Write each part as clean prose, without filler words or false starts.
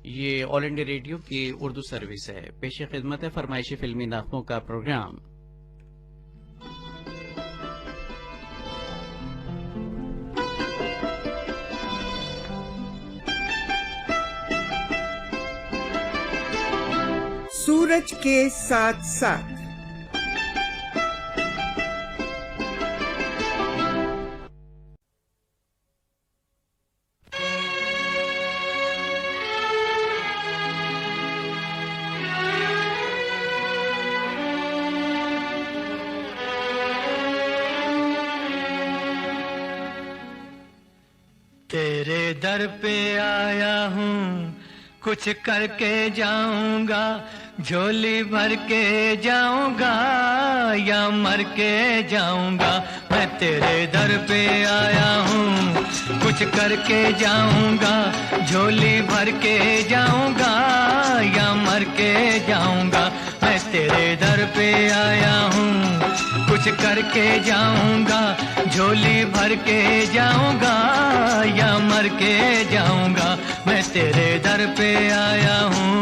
ये all India radio की Urdu service है। पेश खिदमत है फरमाइशी फिल्मी नगमों का प्रोग्राम। सूरज के साथ साथ तेरे दर पे आया हूँ, कुछ करके जाऊंगा, झोली भर के जाऊंगा या मर के जाऊंगा। मैं तेरे दर पे आया हूँ, कुछ करके जाऊंगा, झोली भर के जाऊंगा या मर के जाऊंगा। मैं तेरे दर पे आया हूँ, कुछ करके जाऊंगा, झोली भर के जाऊंगा या मर के जाऊंगा। मैं तेरे दर पे आया हूँ।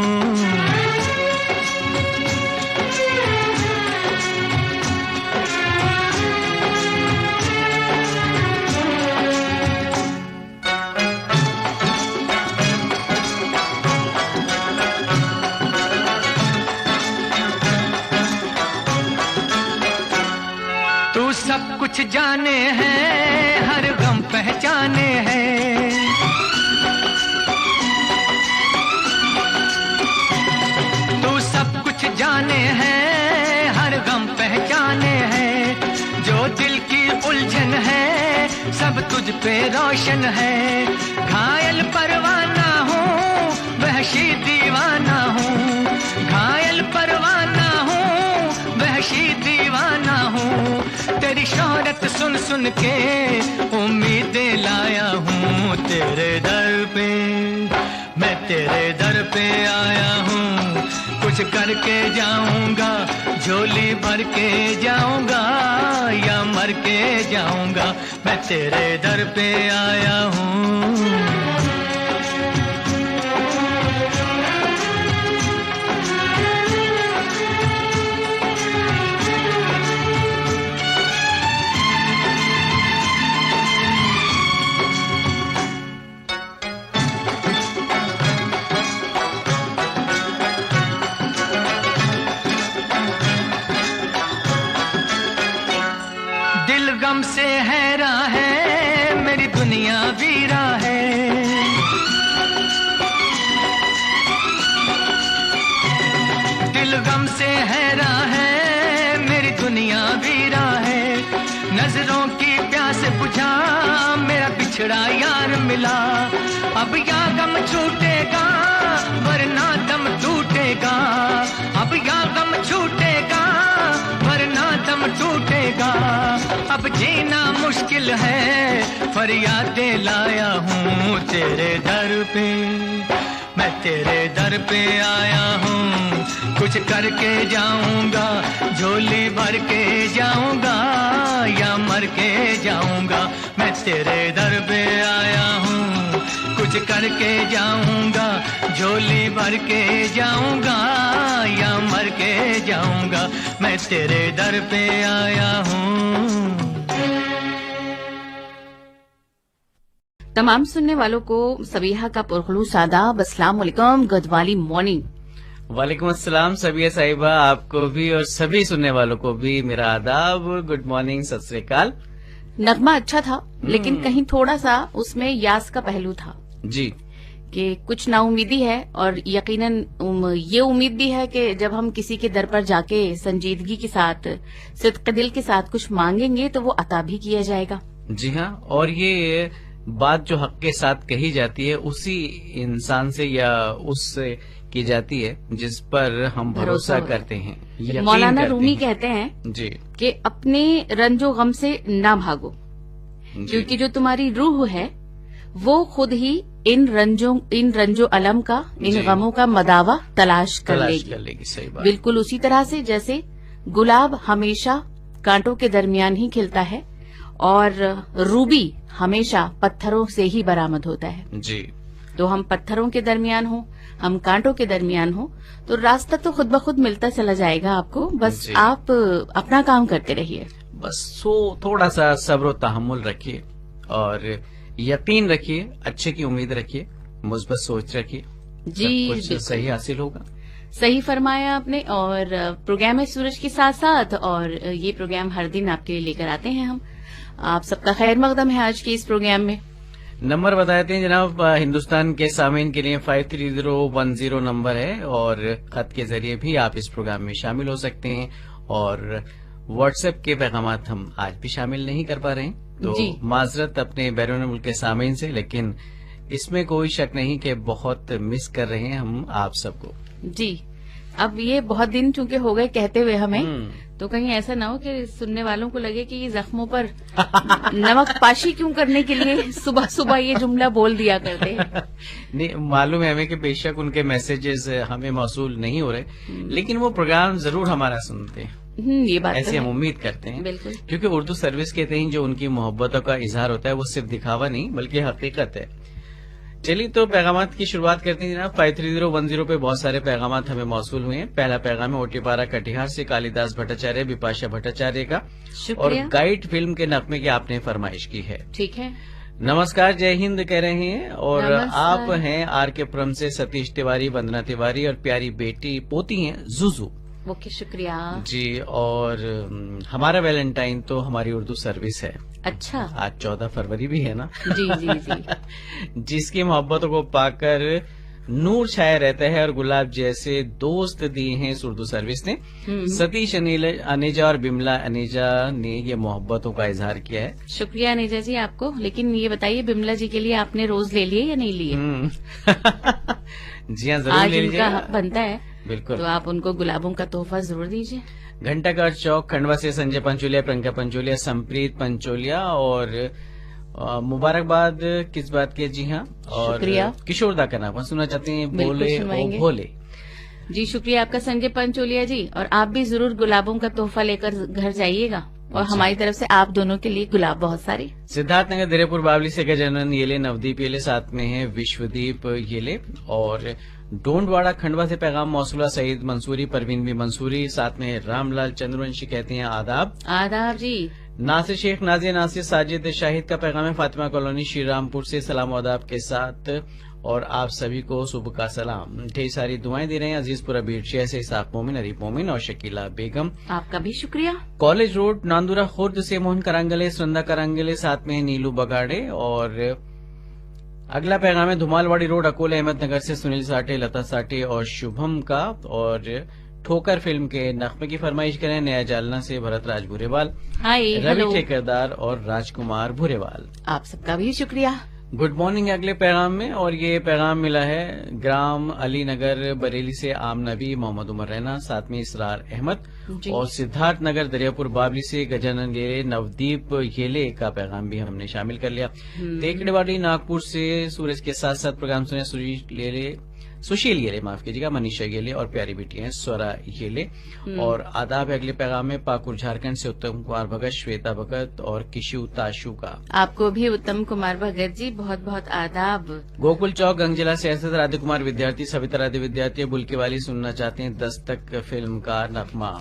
तू सब कुछ जाने हैं, हर गम पहचाने हैं। तू सब कुछ जाने हैं, हर गम पहचाने हैं। जो दिल की उलझन है, सब तुझ पे रोशन है। घायल परवाना हूँ, वहशी दीवाना हूँ। घायल परवाना हूँ, वहशी दीवाना हूँ। तेरी शोहरत सुन सुन के उम्मीदें लाया हूँ तेरे दर पे। मैं तेरे दर पे आया हूँ, कुछ करके जाऊंगा, झोली भर के जाऊंगा या मर के जाऊंगा। मैं तेरे दर पे आया हूँ। गम से हैरा है, मेरी दुनिया वीरा है। दिल गम से हैरा है, मेरी दुनिया वीरा है। नजरों की प्यास बुझा, मेरा बिछड़ा यार मिला। अब या गम छूटेगा, वरना दम टूटेगा। अब या गम छूटेगा, वरना दम टूटेगा। अब जीना मुश्किल है, फरियादें लाया हूँ तेरे दर पे। मैं तेरे दर पे आया हूँ, कुछ करके जाऊंगा, झोली भर के जाऊंगा या मर के जाऊंगा। मैं तेरे दर पे आया हूँ, कुछ करके जाऊंगा, झोली भर के जाऊंगा या मर के जाऊंगा। मैं तेरे दर पे आया हूँ। तमाम सुनने वालों को सबीहा का पुरखलूस आदाब, अस्सलाम वालेकुम, गुड मॉर्निंग। वालेकुम अस्सलाम सबिया साहिबा, आपको भी और सभी सुनने वालों को भी मेरा आदाब, गुड मॉर्निंग, सत श्री अकाल। नगमा अच्छा था, लेकिन कहीं थोड़ा सा उसमें यास का पहलू था जी, कि कुछ नाउमीदी है और यकीनन ये उम्मीद भी है कि जब हम किसी के दर पर जाके संजीदगी के साथ, सिद्क़ दिल के साथ कुछ मांगेंगे तो वो अता भी किया जाएगा। जी हाँ, और ये बात जो हक के साथ कही जाती है उसी इंसान से या उससे की जाती है जिस पर हम भरोसा करते हैं, यकीन मौलाना करते रूमी हैं। कहते हैं जी कि अपने रंजो गम से ना भागो, क्योंकि जो तुम्हारी रूह है वो खुद ही इन रंजो अलम का, इन गमों का मदावा तलाश कर लेगी। सही बात। बिल्कुल उसी तरह से जैसे गुलाब हमेशा कांटों के दरमियान ही खिलता है और रूबी हमेशा पत्थरों से ही बरामद होता है। जी, तो हम पत्थरों के दरमियान हो, हम कांटों के दरमियान हो, तो रास्ता तो खुद ब खुद मिलता चला जाएगा आपको। बस जी। आप अपना काम करते रहिए। बस थोड़ा सा सब्र और तहम्मुल रखिए और यकीन रखिए, अच्छे की उम्मीद रखिए, मुस्बत सोच रखिए, जी, सब कुछ बिल्कुल। सही हासिल होगा। सही फरमाया आपने। और प्रोग्राम है सूरज के साथ साथ, और ये प्रोग्राम हर दिन आपके लिए लेकर आते हैं हम। आप सबका खैर मकदम है आज के इस प्रोग्राम में। नंबर बताते हैं जनाब, हिंदुस्तान के सामीन के लिए 53010 नंबर है और खत के जरिए भी आप इस प्रोग्राम में शामिल हो सकते हैं। और व्हाट्सएप के पैगामात हम आज भी शामिल नहीं कर पा रहे हैं, तो जी। माजरत अपने बैरून मुल्क के सामीन से, लेकिन इसमें कोई शक नहीं कि बहुत मिस कर रहे हैं हम आप सबको। जी, अब ये बहुत दिन चूंकि हो गए कहते हुए हमें, हम्म। तो कहीं ऐसा ना हो कि सुनने वालों को लगे कि ये जख्मों पर नमक पाशी क्यों करने के लिए सुबह सुबह ये जुमला बोल दिया करते हैं। नहीं, मालूम है हमें कि बेशक उनके मैसेजेस हमें मौसूल नहीं हो रहे, लेकिन वो प्रोग्राम जरूर हमारा सुनते हैं, ये बात तो ऐसे हम है। उम्मीद करते हैं। बिल्कुल। क्योंकि उर्दू सर्विस के तहत जो उनकी मोहब्बतों का इजहार होता है वो सिर्फ दिखावा नहीं बल्कि हकीकत है। चलिए तो पैगामात की शुरुआत करते हैं जनाब। 53010 पे बहुत सारे पैगामात हमें मौसूल हुए हैं। पहला पैगाम है ओटीपारा कटिहार से कालिदास भट्टाचार्य, बिपाशा भट्टाचार्य का, और शुक्रिया। गाइड फिल्म के नगमे की आपने फरमाइश की है। ठीक है। नमस्कार, जय हिंद कह रहे हैं, और नमस्कार। आप हैं आर के पुरम से सतीश तिवारी, वंदना तिवारी और प्यारी बेटी पोती हैं जुजू ओके, शुक्रिया। जी। और हमारा वैलेंटाइन तो हमारी उर्दू सर्विस है। अच्छा। आज 14 फरवरी भी है ना। जी जी जी। जिसकी मोहब्बतों को पाकर नूर छाया रहता है और गुलाब जैसे दोस्त दिए हैं इस उर्दू सर्विस ने। सतीश अनेजा और बिमला अनेजा ने ये मोहब्बतों का इजहार किया है। शुक्रिया नेजा जी आपको। लेकिन ये बताइए, बिमला जी के लिए आपने रोज ले लिए या नहीं लिए? जी हाँ, जरूर आज ले उनका लीजिएगा। हक बनता है, बिल्कुल। तो आप उनको गुलाबों का तोहफा जरूर दीजिए। घंटाघर चौक खंडवा से संजय पंचोलिया, प्रियंका पंचोलिया, संप्रीत पंचोलिया, और मुबारकबाद किस बात की है? जी हाँ, और शुक्रिया। किशोर दा का नाम सुनना चाहते हैं, बिल्कुल बोले ओ सुनवाएंगे। भोले। जी, शुक्रिया आपका संजय पंचोलिया जी। और आप भी जरूर गुलाबों का तोहफा लेकर घर जाइएगा, और अच्छा। हमारी तरफ से आप दोनों के लिए गुलाब बहुत सारे। सिद्धार्थ नगर दरेपुर बावली से गजानन येले, नवदीप येले, साथ में है विश्वदीप येले, और डोंडवाड़ा खंडवा से पैगाम मौसूला सईद मंसूरी, परवीन बी मंसूरी, साथ में है रामलाल चंद्रवंशी, कहते हैं आदाब। आदाब जी। नासिर शेख, नाजिया नासिर, साजिद शाहिद का पैगाम है फातिमा कॉलोनी श्रीरामपुर से, सलाम और आदाब के साथ, और आप सभी को सुबह का सलाम। ढेर सारी दुआएं दे रहे हैं अजीजपुरा बीरशिया से इसाक मोमिन, अरीफ मोमिन और शकीला बेगम। आपका भी शुक्रिया। कॉलेज रोड नांदुरा खुर्द से मोहन करांगले, सुनंदा करांगले, साथ में है नीलू बगाड़े। और अगला पैगाम है धुमालवाड़ी रोड अकोले अहमदनगर से सुनील साठे, लता साठे और शुभम का, और ठोकर फिल्म के नगमे की फरमाइश करें नया जालना से भरत राज भूरेवाल, हाय, रवि हेलो। ठेकेदार और राजकुमार भूरेवाल। आप सबका भी शुक्रिया। गुड मॉर्निंग अगले पैगाम में, और ये पैगाम मिला है ग्राम अली नगर बरेली से आम नबी मोहम्मद उमर रैना, साथ में इसरार अहमद, जी। और सिद्धार्थ नगर दरियापुर बाबली से गजानन येले, नवदीप येले का पैगाम भी हमने शामिल कर लिया। तेकड़ेवाड़ी नागपुर से सूरज के साथ साथ प्रोग्राम सुने सुशील येले, माफ कीजिएगा, मनीषा येले और प्यारी बेटी हैं स्वरा येले। और आदाब अगले पैगाम में पाकुर झारखंड से उत्तम कुमार भगत, श्वेता भगत और किशु ताशु का। आपको भी उत्तम कुमार भगत जी बहुत बहुत आदाब। गोकुल चौक गंगजिला से ऐसे राधे कुमार विद्यार्थी, सविता राधे विद्यार्थी बुलके वाली सुनना चाहते हैं दस्तक फिल्म का नगमा,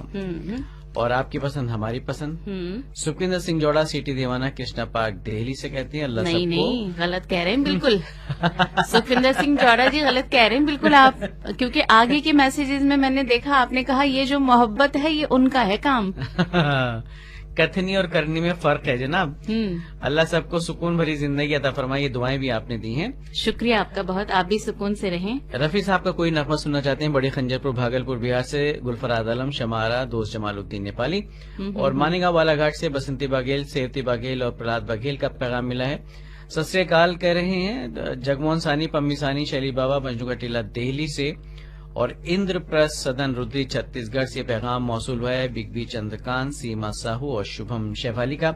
और आपकी पसंद हमारी पसंद। सुखविंदर सिंह जोड़ा, सिटी दीवाना, कृष्णा पार्क दिल्ली से कहती हैं अल्लाह नहीं सबको। नहीं, गलत कह रहे हैं बिल्कुल। सुखविंदर सिंह चौड़ा जी गलत कह रहे हैं बिल्कुल आप, क्योंकि आगे के मैसेजेस में मैंने देखा आपने कहा ये जो मोहब्बत है ये उनका है काम। कथनी और करनी में फर्क है जनाब। अल्लाह सबको सुकून भरी जिंदगी अता फरमाए, ये दुआएं भी आपने दी हैं। शुक्रिया आपका बहुत, आप भी सुकून से रहें। रफी साहब का कोई नगमा सुनना चाहते हैं बड़ी खंजरपुर भागलपुर बिहार से, गुलफराद आलम शमारा, दोस्त जमालुद्दीन नेपाली, और मानेगांव बालाघाट से बसंती बाघेल, सेवती बाघेल और प्रहलाद बाघेल का पैगाम मिला है। सत श्री अकाल कह रहे हैं जगमोहन सानी, पम्मी सानी, शैली बाबा, मंजू का टीला दिल्ली से, और इंद्रप्रस्थ सदन रुद्री छत्तीसगढ़ से पैगाम मौसूल हुआ है बिग बी चंद्रकांत, सीमा साहू और शुभम शेफाली का।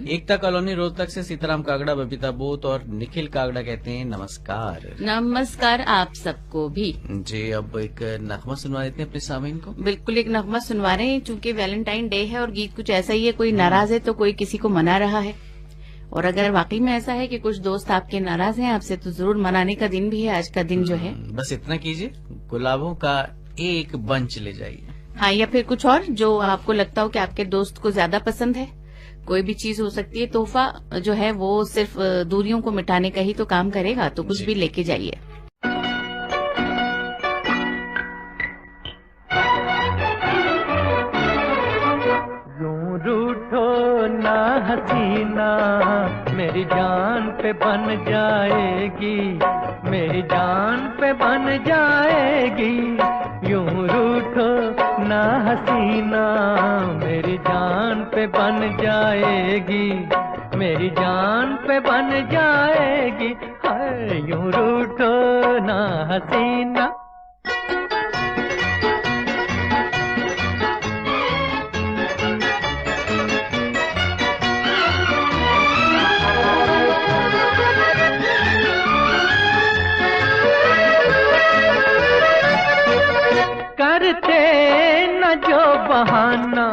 एकता कॉलोनी रोहतक से सीताराम कागड़ा, बबीता बोत और निखिल कागड़ा कहते हैं नमस्कार। नमस्कार आप सबको भी। जी, अब एक नगमा सुनवा देते हैं अपने सामीन को। बिल्कुल एक नगमा सुनवा रहे हैं, चूंकि वैलेंटाइन डे है और गीत कुछ ऐसा ही है, कोई नाराज है तो कोई किसी को मना रहा है, और अगर वाकई में ऐसा है कि कुछ दोस्त आपके नाराज हैं आपसे, तो जरूर मनाने का दिन भी है आज का दिन जो है। बस इतना कीजिए, गुलाबों का एक बंच ले जाइए। हाँ, या फिर कुछ और जो आपको लगता हो कि आपके दोस्त को ज्यादा पसंद है, कोई भी चीज हो सकती है। तोहफा जो है वो सिर्फ दूरियों को मिटाने का ही तो काम करेगा, तो कुछ भी लेके जाइए। यूं रूठो ना हसीना, मेरी जान पे बन जाएगी, मेरी जान पे बन जाएगी। यूं रूठो ना हसीना, मेरी जान पे बन जाएगी, मेरी जान पे बन जाएगी। हाय यूं रूठो ना हसीना। करते न जो बहाना,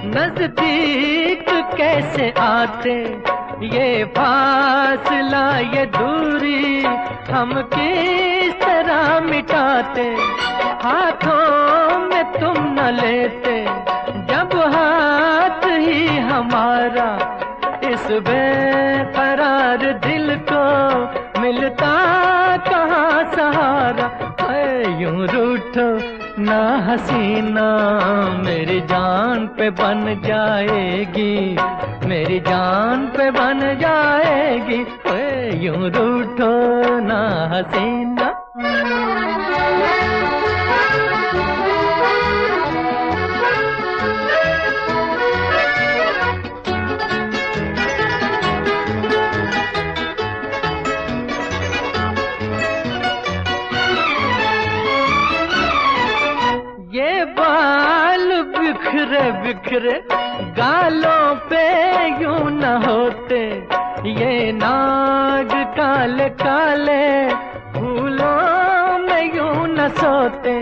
नजदीक कैसे आते, ये फासला ये दूरी हम किस तरह मिटाते। हाथों में तुम न लेते जब हाथ ही हमारा, इस बेकरार दिल को मिलता कहाँ सहारा। यूं रूठो ना हसीना, मेरी जान पे बन जाएगी, मेरी जान पे बन जाएगी। यूं रूठो ना हसीना। बिखरे बिखरे गालों पे यूं न होते, ये नाग काले काले फूलों में यूं न सोते।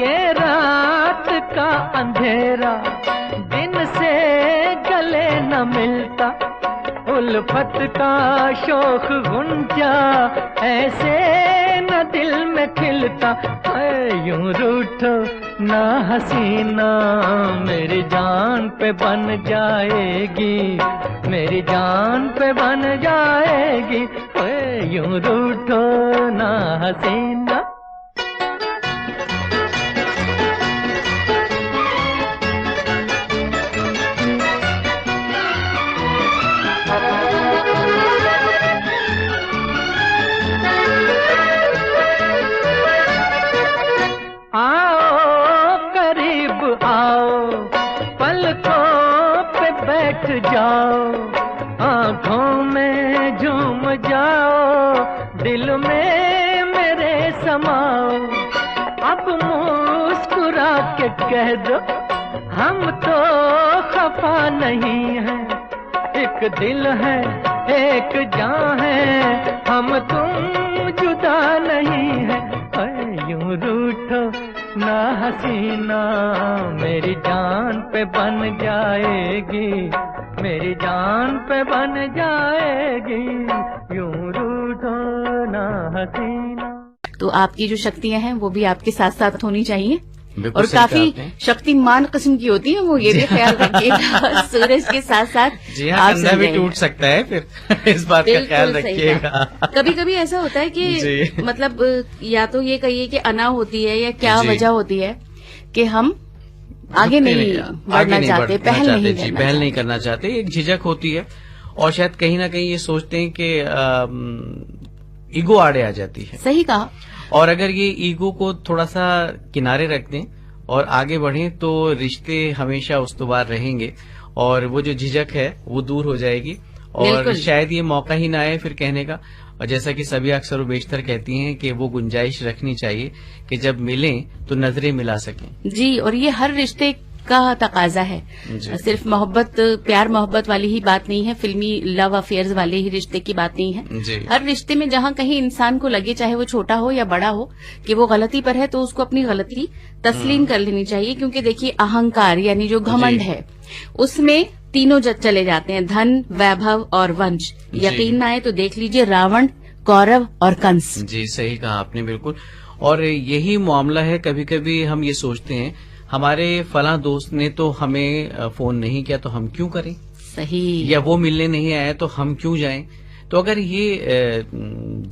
ये रात का अंधेरा दिन से गले न मिलता, उल्फत का शोख गुंजा ऐसे न दिल में खिलता। यूं रूठो ना हसीना, मेरी जान पे बन जाएगी, मेरी जान पे बन जाएगी। यूं रूठो ना हसीना। बैठ जाओ, आँखों में झूम जाओ, दिल में मेरे समाओ। अब मुस्कुरा के कह दो हम तो खफा नहीं हैं, एक दिल है एक जान है, हम तुम जुदा नहीं है। यूं रूठो ना हसीना, मेरी जान पे बन जाएगी, मेरी जान पे बन जाएगी। यूं रूठो ना हसीना। तो आपकी जो शक्तियां हैं वो भी आपके साथ साथ होनी चाहिए, बिल्कुल और काफी शक्तिमान किस्म की होती है वो, ये भी ख्याल रखिएगा। सूरज के साथ साथ जी हाँ, कंधा भी टूट सकता है फिर इस बात का ख्याल रखिएगा। कभी कभी ऐसा होता है कि मतलब या तो ये कहिए कि अना होती है या क्या वजह होती है कि हम आगे नहीं बढ़ना चाहते, पहल नहीं करना चाहते। एक झिझक होती है और शायद कहीं ना कहीं ये सोचते हैं कि ईगो आड़े आ जाती है। सही कहा। और अगर ये ईगो को थोड़ा सा किनारे रख दें और आगे बढ़ें तो रिश्ते हमेशा उस्तवार रहेंगे और वो जो झिझक है वो दूर हो जाएगी और शायद ये मौका ही ना आए फिर कहने का। और जैसा कि सभी अक्सर बेशतर कहती हैं कि वो गुंजाइश रखनी चाहिए कि जब मिलें तो नजरें मिला सकें। जी, और ये हर रिश्ते का तकाजा है, सिर्फ मोहब्बत प्यार मोहब्बत वाली ही बात नहीं है, फिल्मी लव अफेयर्स वाले ही रिश्ते की बात नहीं है। हर रिश्ते में जहां कहीं इंसान को लगे, चाहे वो छोटा हो या बड़ा हो, कि वो गलती पर है तो उसको अपनी गलती तस्लीम कर लेनी चाहिए। क्योंकि देखिए अहंकार यानी जो घमंड है उसमें तीनों चले जाते हैं, धन, वैभव और वंश। यकीन ना आए तो देख लीजिए रावण, कौरव और कंस। जी सही कहा आपने बिल्कुल। और यही मामला है, कभी कभी हम ये सोचते हैं हमारे फला दोस्त ने तो हमें फोन नहीं किया तो हम क्यों करें, सही। या वो मिलने नहीं आया तो हम क्यों जाएं। तो अगर ये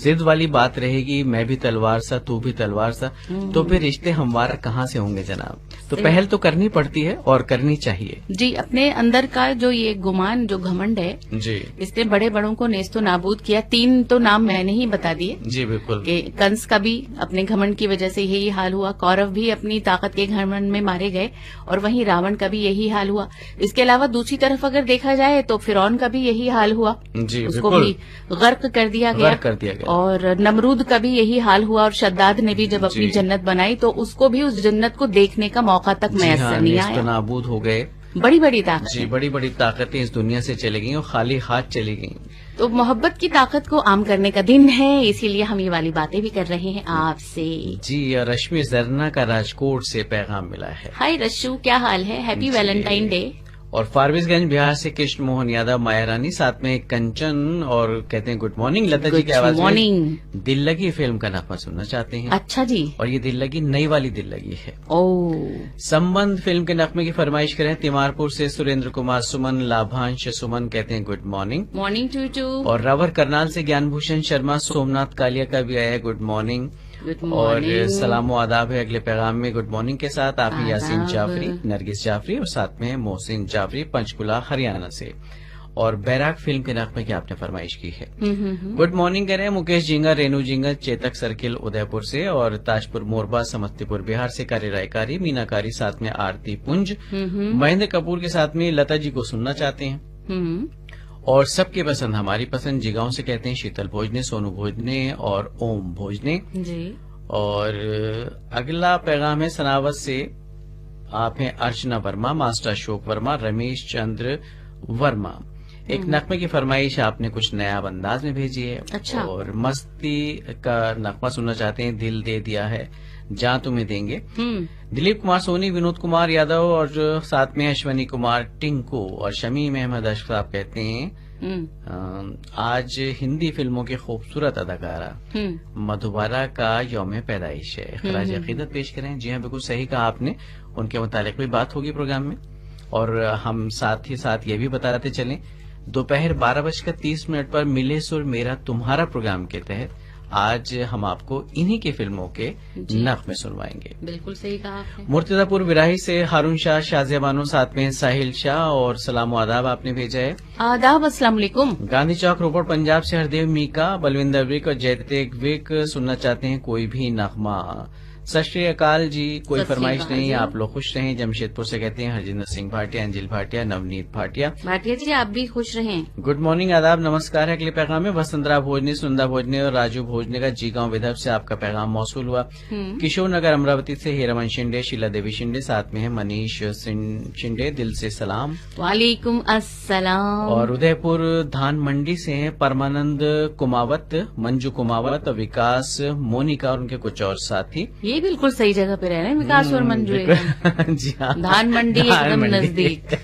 जिद वाली बात रहेगी, मैं भी तलवार सा तू भी तलवार सा, तो फिर रिश्ते हमवार कहाँ से होंगे जनाब। तो पहल तो करनी पड़ती है और करनी चाहिए। जी, अपने अंदर का जो ये गुमान, जो घमंड है, जी इसने बड़े बड़ों को नेस्तो नाबूद किया। 3 तो नाम मैंने ही बता दिए जी बिल्कुल। कि कंस का भी अपने घमंड की वजह से यही हाल हुआ, कौरव भी अपनी ताकत के घमंड में मारे गए, और वहीं रावण का भी यही हाल हुआ। इसके अलावा दूसरी तरफ अगर देखा जाए तो फिरौन का भी यही हाल हुआ, जी उसको बिल्कुल भी गर्क कर दिया गया। गर्क कर दिया गया। और नमरूद का भी यही हाल हुआ, और शद्दाद ने भी जब अपनी जी। जन्नत बनाई तो उसको भी उस जन्नत को देखने का मौका तक जी मैसर हाँ, नहीं नेस्त आया। नाबूद हो गए। बड़ी बड़ी ताकत जी बड़ी बड़ी ताकतें इस दुनिया से चली गई और खाली हाथ चली गई। तो मोहब्बत की ताकत को आम करने का दिन है, इसीलिए हम ये वाली बातें भी कर रहे हैं आपसे। जी, रश्मि जरना का राजकोट से पैगाम मिला है। हाय रश्मु, क्या हाल है? हैप्पी जी। Valentine day. और फारबिसगंज बिहार से कृष्ण मोहन यादव, माया रानी, साथ में कंचन, और कहते हैं गुड मॉर्निंग लता जी की आवाज में मॉर्निंग। दिल लगी फिल्म का नगमा सुनना चाहते हैं। अच्छा जी। और ये दिल लगी नई वाली दिल लगी है। ओ, संबंध फिल्म के नगमे की फरमाइश करें तिमारपुर से सुरेंद्र कुमार सुमन, लाभांश सुमन कहते हैं good morning. Morning to too. और रावर करनाल से ज्ञानभूषण शर्मा, सोमनाथ कालिया का भी आया है गुड मॉर्निंग। गुड और मॉर्निंग। सलामो आदाब है अगले पैगाम में गुड मॉर्निंग के साथ आप ही यासीन आदाब। जाफरी, नरगिस जाफरी, और साथ में मोहसिन जाफरी पंचकुला हरियाणा से। और बैराक फिल्म के नगमे की आपने फरमाइश की है। गुड मॉर्निंग करें मुकेश जिंगा, रेनू जिंगा, चेतक सर्किल उदयपुर से, और ताजपुर मोरबा समस्तीपुर बिहार से कारी रायकारी, मीनाकारी, साथ में आरती पुंज, महेंद्र कपूर के साथ में लता जी को सुनना चाहते हैं। और सबके पसंद हमारी पसंद जिगांव से कहते हैं शीतल भोजने, सोनू भोजने और ओम भोजने। जी। और अगला पैगाम है सनावत से, आप हैं अर्चना वर्मा, मास्टर अशोक वर्मा, रमेश चंद्र वर्मा। एक नगमे की फरमाइश आपने कुछ नया अंदाज में भेजी है। अच्छा। और मस्ती का नगमा सुनना चाहते हैं, दिल दे दिया है जहाँ तुम्हें देंगे। दिलीप कुमार सोनी, विनोद कुमार यादव, और साथ में अश्वनी कुमार टिंकू, और शमीम अहमद अशरफ साहब कहते हैं आज हिंदी फिल्मों की खूबसूरत अदाकारा मधुबाला का यौम पैदाइश है, खराज अकीदत पेश करें। जी हाँ, बिल्कुल सही कहा आपने, उनके मुतालिक भी बात होगी प्रोग्राम में। और हम साथ ही साथ ये भी बताते चलें, दोपहर 12:30 पर मिले सुर मेरा तुम्हारा प्रोग्राम के तहत आज हम आपको इन्हीं की फिल्मों के नगमे सुनवाएंगे। बिल्कुल सही कहा आपने। मुर्तजापुर विराही से हारून शाह, शाजिया बानो, साथ में साहिल शाह, और सलाम आदाब आपने भेजा है। आदाब, अस्सलाम वालेकुम। गांधी चौक रोपड़ पंजाब से हरदेव मीका, बलविंदर विक और जयतेक विक सुनना चाहते हैं कोई भी नगमा। सत श्री अकाल जी, कोई सत श्री फरमाइश अकाल नहीं, जी। आप लोग खुश रहें। जमशेदपुर से कहते हैं हरजिंदर सिंह भाटिया, अंजिल भाटिया, नवनीत भाटिया। भाटिया जी, आप भी खुश रहें। गुड मॉर्निंग, आदाब, नमस्कार है। अगले पैगाम में वसंतराव भोजने, सुंदा भोजने और राजू भोजने का जीगांव विदर्भ से आपका पैगाम मौसूल हुआ। किशोर नगर अमरावती से हीरामन शिंदे, शीला देवी शिंदे, साथ में है मनीष शिंदे, दिल से सलाम। वालेकुम अस्सलाम। और उदयपुर धान मंडी से हैं परमानंद कुमावत, मंजू कुमावत, विकास मोनिका और उनके कुछ और साथी। ये बिल्कुल सही जगह पे रह रहे हैं विकास और मंजू एकदम। जी हाँ, धान मंडी धान एकदम मंडी। नजदीक।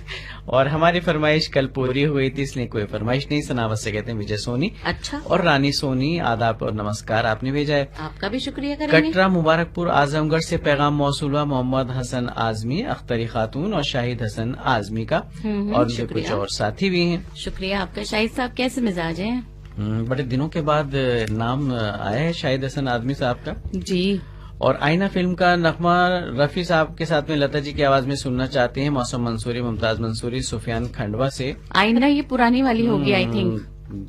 और हमारी फरमाइश कल पूरी हुई थी, इसलिए कोई फरमाइश नहीं। सनावत से कहते हैं विजय सोनी अच्छा, और रानी सोनी, आदाब और नमस्कार आपने भेजा है। आपका भी शुक्रिया करेंगे। कटरा मुबारकपुर आजमगढ़ से पैगाम मौसूल हुआ मोहम्मद हसन आजमी, अख्तरी खातून और शाहिद हसन आजमी का, और उनके कुछ शुक्रिया। और साथी भी हैं। शुक्रिया आपका। शाहिद साहब कैसे मिजाज हैं? बड़े दिनों के बाद नाम आया है शाहिद हसन आजमी साहब का। जी। और आईना फिल्म का नगमा रफी साहब के साथ में लता जी की आवाज में सुनना चाहते हैं मौसम मंसूरी, मुमताज मंसूरी, सुफियान खंडवा से। आईना ये पुरानी वाली होगी आई थिंक।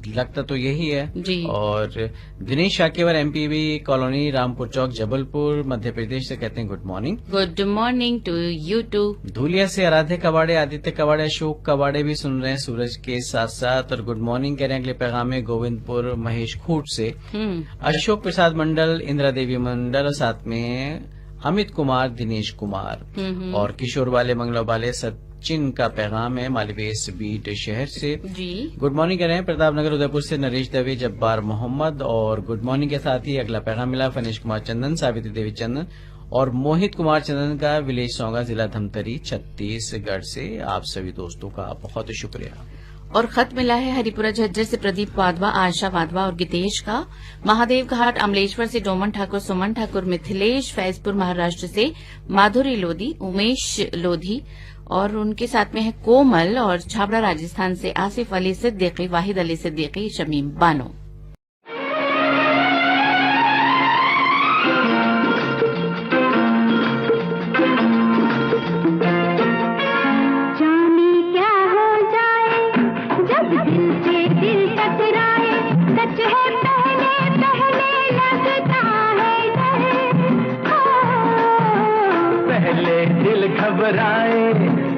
लगता तो यही है जी। और दिनेश शाकेवर, एमपीबी कॉलोनी, रामपुर चौक, जबलपुर, मध्य प्रदेश से कहते हैं good morning. Good morning to you too. Dhulia से आराध्य कबाड़े, आदित्य कबाड़े, अशोक कबाड़े भी सुन रहे हैं सूरज के साथ साथ। और गुड मॉर्निंग कह रहे हैं अगले पैगाम में गोविंदपुर महेश खूट से अशोक प्रसाद मंडल, इंदिरा देवी मंडल, और साथ में अमित कुमार, दिनेश कुमार। और किशोर वाले, मंगला वाले, सचिन का पैगाम है मालवेस बीट शहर से। जी। गुड मॉर्निंग कह रहे हैं प्रताप नगर उदयपुर से नरेश दवे, जब्बार मोहम्मद। और गुड मॉर्निंग के साथ ही अगला पैगाम मिला फनीश कुमार चंदन, सावित्री देवी चंदन और मोहित कुमार चंदन का विलेज सौंगा, जिला धमतरी, छत्तीसगढ़ से। आप सभी दोस्तों का बहुत शुक्रिया। और खत मिला है हरिपुरा झज्जर से प्रदीप वाधवा, आशा वाधवा और गितेश का। महादेव घाट अमलेश्वर से डोमन ठाकुर, सुमन ठाकुर, मिथिलेश, फैजपुर महाराष्ट्र से माधुरी लोधी, उमेश लोधी और उनके साथ में है कोमल, और छाबड़ा राजस्थान से आसिफ अली सिद्दीकी, वाहिद अली सिद्दीकी, शमीम बानो। घबराए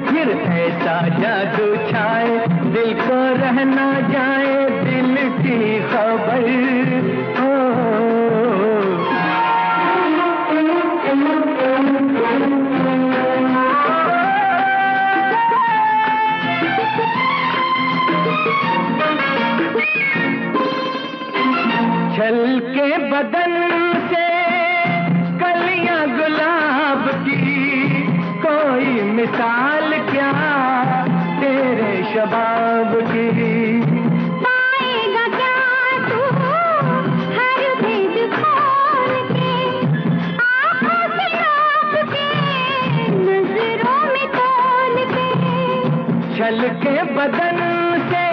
फिर ऐसा जादू छाए, दिल को रह ना जाए दिल की खबर हो। छल के बदन से कलियां गुलाब की, कोई मिसाल क्या तेरे शबाब की। पाएगा क्या तू हर भेद खोल के, आँखों से नाप के, नजरों में तोल के। छल के बदन से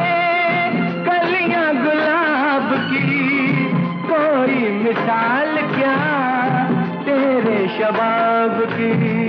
कलियां गुलाब की, कोई मिसाल क्या तेरे शबाब की।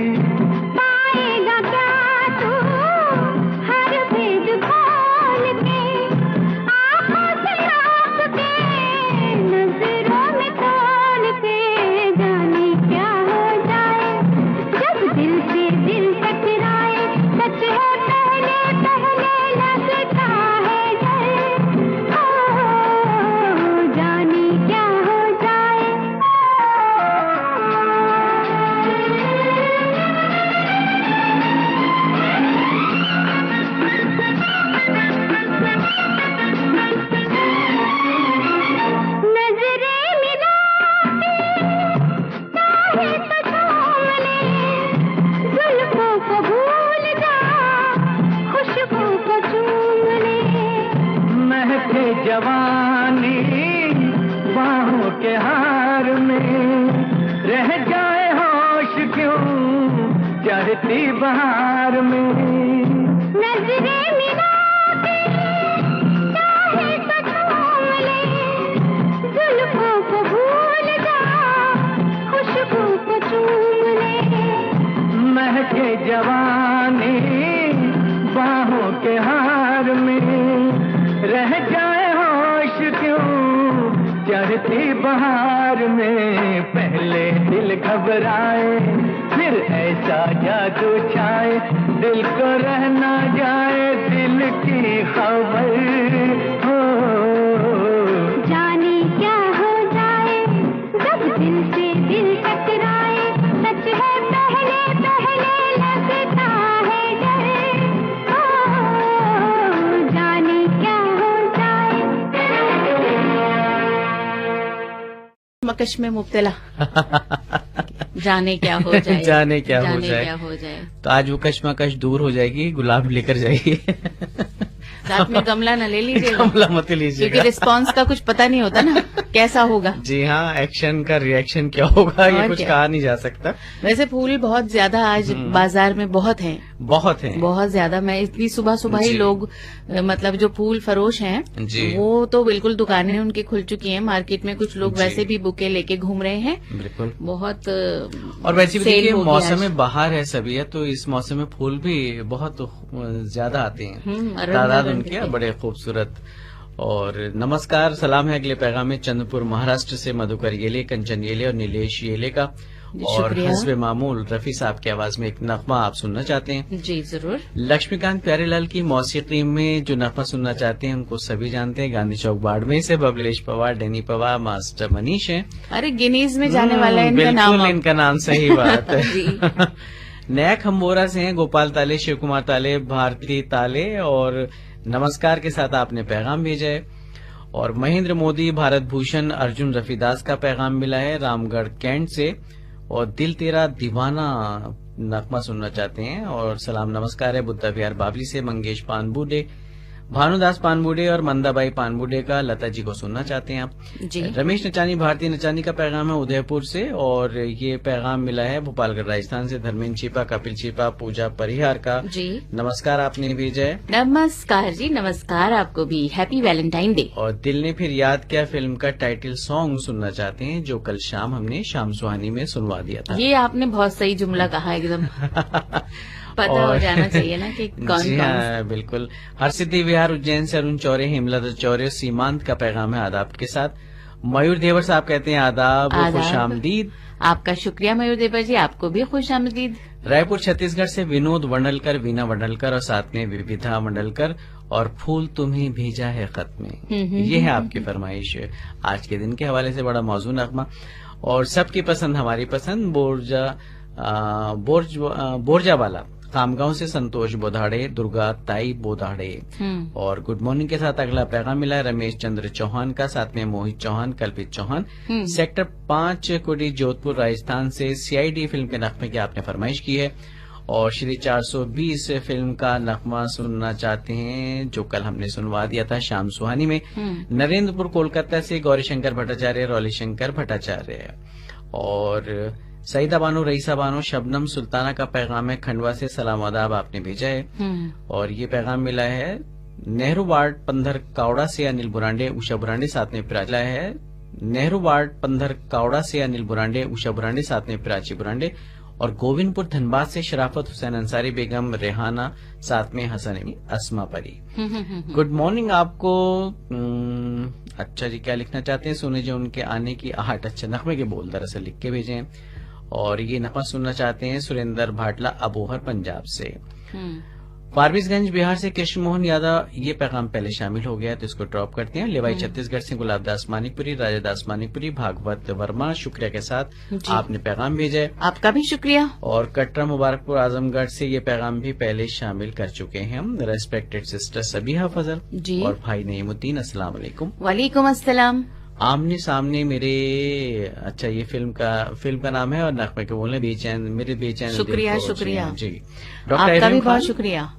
जवानी बाहों के हार में रह जाए होश क्यों चढ़ती बहार में। नजरें मिलाती चाहे तो झूम ले, जुल्फों को भूल जा, खुशबू को चूम ले। महके जवानी बाहों के हार में रह जाए चढ़ती बहार में। पहले दिल घबराए फिर ऐसा जादू छाए, दिल को रह ना जाए दिल की खबर हो। जाने क्या हो जाए जब दिल से दिल टकराए, सच है पहले पहले लगता है डर। जाने क्या हो जाए। मकश में मुब्तला जाने क्या हो जाए, जाने क्या हो जाए। तो आज वो कश्मकश दूर हो जाएगी, गुलाब लेकर जाइए। साथ में गमला न ले लीजिएगा, गमला मत लीजिएगा, क्योंकि रिस्पांस का कुछ पता नहीं होता ना कैसा होगा। जी हाँ, एक्शन का रिएक्शन क्या होगा ये कुछ कहा नहीं जा सकता। वैसे फूल बहुत ज्यादा आज बाजार में बहुत हैं, बहुत ज्यादा। मैं इतनी सुबह सुबह ही लोग मतलब जो फूल फरोश हैं वो तो बिल्कुल दुकानें उनकी खुल चुकी हैं, मार्केट में कुछ लोग वैसे भी बुके लेके घूम रहे हैं। बिल्कुल बहुत। और वैसे भी देखिए मौसम में बाहर है सभी है, तो इस मौसम में फूल भी बहुत ज्यादा आते हैं, तादाद उनके बड़े खूबसूरत। और नमस्कार सलाम है अगले पैगाम में चंद्रपुर महाराष्ट्र से मधुकर येले, कंचन येले और नीलेश येले का। और हस्बे मामूल रफी साहब की आवाज में एक नगमा आप सुनना चाहते हैं? जी जरूर। लक्ष्मीकांत प्यारेलाल की मौसीकी में जो नगमा सुनना चाहते हैं उनको सभी जानते हैं। गांधी चौक बाड़मेर से बबलेश पवार, डेनी पवार, मास्टर मनीष हैं। अरे गिनीज में जाने वाला है इनका नाम। बिल्कुल इनका नाम, सही बात है। नया खम्बोरा से हैं गोपाल ताले, शिव कुमार ताले, भारती ताले और नमस्कार के साथ आपने पैगाम भेजा है। और महेंद्र मोदी, भारत भूषण, अर्जुन रफीदास का पैगाम मिला है रामगढ़ कैंट से। और दिल तेरा दीवाना नगमा सुनना चाहते हैं। और सलाम नमस्कार है बुद्धा विहार बाबली से मंगेश पानबुडे, भानुदास पानबुडे और मंदाबाई पानबुडे का लता जी को सुनना चाहते हैं आप। जी। रमेश नचानी भारतीय नचानी का पैगाम है उदयपुर से, और ये पैगाम मिला है भोपालगढ़ राजस्थान से धर्मेंद्र छिपा, कपिल छिपा, पूजा परिहार का। जी नमस्कार आपने भेजा है। नमस्कार जी, नमस्कार आपको भी, हैप्पी वैलेंटाइन डे। और दिल ने फिर याद किया फिल्म का टाइटल सॉन्ग सुनना चाहते हैं जो कल शाम हमने शाम सुहानी में सुनवा दिया था। ये आपने बहुत सही जुमला कहा एकदम। पता हो जाना चाहिए ना कि कौन जी कौन। हाँ बिल्कुल। हरसिद्धि विहार उज्जैन से अरुण चौरे, हेमलता चौरे, सीमांत का पैगाम है आदाब के साथ। मयूर देवर साहब कहते हैं आदाब, आदाब। खुशामदीद। आपका शुक्रिया मयूर देवर जी, आपको भी खुश आमदीद। रायपुर छत्तीसगढ़ से विनोद वंडलकर, वीना वंडलकर और साथ में विविधा वंडलकर, और फूल तुम्हें भेजा है खत में। ये है आपकी फरमाइश आज के दिन के हवाले से, बड़ा मौजू नगमा। और सबकी पसंद हमारी पसंद, बोरजावाला कामगांव से संतोष बोधाड़े, दुर्गा ताई बोधाड़े। और गुड मॉर्निंग के साथ अगला पैगाम मिला है रमेश चंद्र चौहान का, साथ में मोहित चौहान, कल्पित चौहान, सेक्टर 5 कुटी जोधपुर राजस्थान से। सीआईडी फिल्म के नगमे की आपने फरमाइश की है और श्री 420 फिल्म का नगमा सुनना चाहते हैं जो कल हमने सुनवा दिया था शाम सुहानी में। नरेंद्रपुर कोलकाता से गौरीशंकर भट्टाचार्य, रौलीशंकर भट्टाचार्य। और सईदा बानो, रईसा बानो, शबनम सुल्ताना का पैगाम है खंडवा से, सलाम आदाब आपने भेजा है। और ये पैगाम मिला है नेहरू वार्ड पंधर कावड़ा से अनिल बुरांडे, उषा बुरांडे, साथ में प्राची है। नेहरू वार्ड पंधर कावड़ा से अनिल बुरांडे, उषा बुरांडे, साथ में प्राची बुरांडे। और गोविंदपुर धनबाद से शराफत हुसैन अंसारी बेगम, रेहाना, साथ में हसन अस्मा परी। गुड मॉर्निंग आपको। अच्छा जी, क्या लिखना चाहते हैं? सुने जो उनके आने की आहट। अच्छा, नगमे के बोल दरअसल लिख के भेजे हैं। और ये नगमा सुनना चाहते हैं सुरेंद्र भाटला, अबोहर पंजाब से। फारबिसगंज बिहार से कृष्ण मोहन यादव, ये पैगाम पहले शामिल हो गया तो इसको ड्रॉप करते हैं। लेवाई छत्तीसगढ़ से गुलाबदास मानिकपुरी, राजादास मानिकपुरी, भागवत वर्मा, शुक्रिया के साथ आपने पैगाम भेजा है। आपका भी शुक्रिया। और कटरा मुबारकपुर आजमगढ़ से ये पैगाम भी पहले शामिल कर चुके हैं हम। रेस्पेक्टेड सिस्टर सबीहा फजल जी और भाई नईमुद्दीन, अस्सलाम वालेकुम। वालेकुम अस्सलाम। आमने सामने मेरे, अच्छा ये फिल्म का नाम है और नगमे के बोलने बेचैन, मेरे बेचैन दिल शुक्रिया, को। शुक्रिया। जी, आपका भी इब्राहिम बहुत खान शुक्रिया।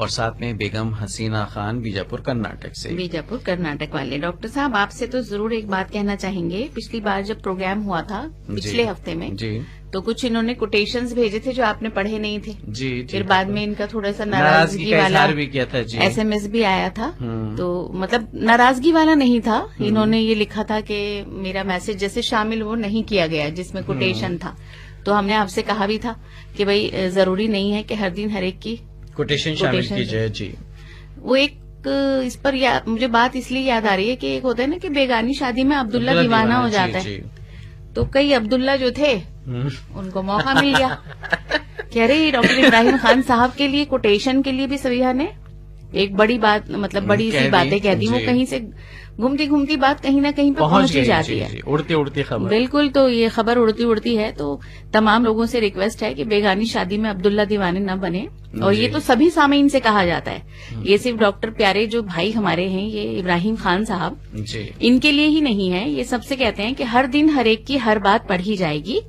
और साथ में बेगम हसीना खान, बीजापुर कर्नाटक से। बीजापुर कर्नाटक वाले। डॉक्टर साहब आपसे तो जरूर एक बात कहना चाहेंगे, पिछली बार जब प्रोग्राम हुआ था पिछले हफ्ते में जी तो कुछ इन्होंने कोटेशंस भेजे थे जो आपने पढ़े नहीं थे। जी फिर बाद में इनका थोड़ा सा नाराजगी का वाला इजहार भी किया था जी। SMS भी आया था। तो मतलब नाराजगी वाला नहीं था, इन्होंने ये लिखा था कि मेरा मैसेज जैसे शामिल वो नहीं किया गया जिसमें कोटेशन था। तो हमने आपसे कहा भी था कि भाई जरूरी नहीं है कि हर दिन हर एक की कोटेशन शामिल की जाए। जी, वो एक इस पर मुझे बात इसलिए याद आ रही है कि एक होता है ना कि बेगानी शादी में अब्दुल्ला दीवाना हो जाता है। तो कई अब्दुल्ला जो थे उनको मौका मिल गया कि अरे डॉक्टर इब्राहिम खान साहब के लिए कोटेशन के लिए भी सबीहा ने एक बड़ी बात, मतलब बड़ी सी बातें कह दी। वो कहीं से घूमती घूमती बात कहीं ना कहीं पर पहुंच ही जाती है। उड़ती उड़ती खबर। बिल्कुल, तो ये खबर उड़ती उड़ती है। तो तमाम लोगों से रिक्वेस्ट है कि बेगानी शादी में अब्दुल्ला दीवाने न बने। और ये तो सभी सामीन से कहा जाता है, ये सिर्फ डॉक्टर प्यारे जो भाई हमारे हैं ये इब्राहिम खान साहब जी, इनके लिए ही नहीं है, ये सबसे कहते हैं कि हर दिन हर एक की हर बात पढ़ी जाएगी।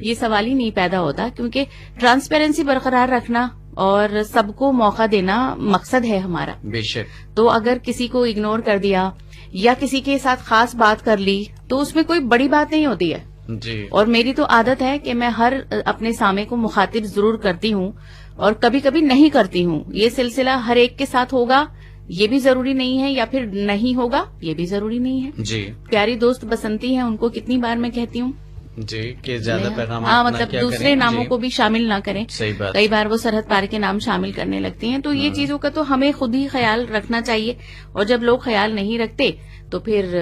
ये सवाल ही नहीं पैदा होता, क्योंकि ट्रांसपेरेंसी बरकरार रखना और सबको मौका देना मकसद है हमारा। बेशक। तो अगर किसी को इग्नोर कर दिया या किसी के साथ खास बात कर ली तो उसमें कोई बड़ी बात नहीं होती है जी। और मेरी तो आदत है कि मैं हर अपने सामे को मुखातिब जरूर करती हूँ और कभी कभी नहीं करती हूँ। ये सिलसिला हर एक के साथ होगा ये भी जरूरी नहीं है, या फिर नहीं होगा ये भी जरूरी नहीं है। जी, प्यारी दोस्त बसंती है, उनको कितनी बार मैं कहती हूँ जी कि ज्यादा पैगाम हाँ, मतलब दूसरे नामों को भी शामिल ना करें। सही बात। कई बार वो सरहद पार के नाम शामिल करने लगती हैं। तो ये चीजों का तो हमें खुद ही ख्याल रखना चाहिए, और जब लोग ख्याल नहीं रखते तो फिर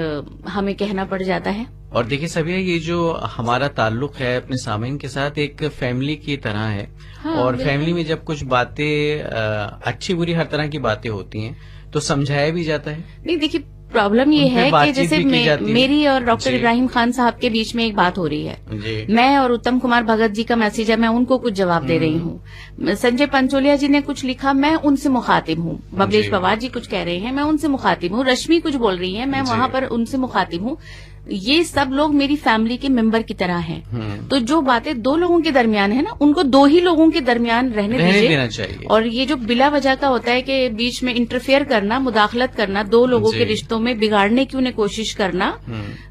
हमें कहना पड़ जाता है। और देखिए सभी, ये जो हमारा ताल्लुक है अपने सामीन के साथ एक फैमिली की तरह है। हाँ, और फैमिली में जब कुछ बातें अच्छी बुरी हर तरह की बातें होती हैं तो समझाया भी जाता है। नहीं, देखिए प्रॉब्लम ये है कि जैसे मेरी और डॉक्टर इब्राहिम खान साहब के बीच में एक बात हो रही है जी। मैं और उत्तम कुमार भगत जी का मैसेज है, मैं उनको कुछ जवाब दे रही हूँ। संजय पंचोलिया जी ने कुछ लिखा, मैं उनसे मुखातिब हूँ। बबलेश पवार जी कुछ कह रहे हैं, मैं उनसे मुखातिब हूँ। रश्मि कुछ बोल रही है, मैं वहां पर उनसे मुखातिब हूँ। ये सब लोग मेरी फैमिली के मेंबर की तरह हैं। तो जो बातें दो लोगों के दरमियान है ना, उनको दो ही लोगों के दरमियान रहने देना चाहिए। और ये जो बिला वजह का होता है कि बीच में इंटरफेयर करना, मुदाखलत करना, दो लोगों के रिश्तों में बिगाड़ने की उन्हें कोशिश करना,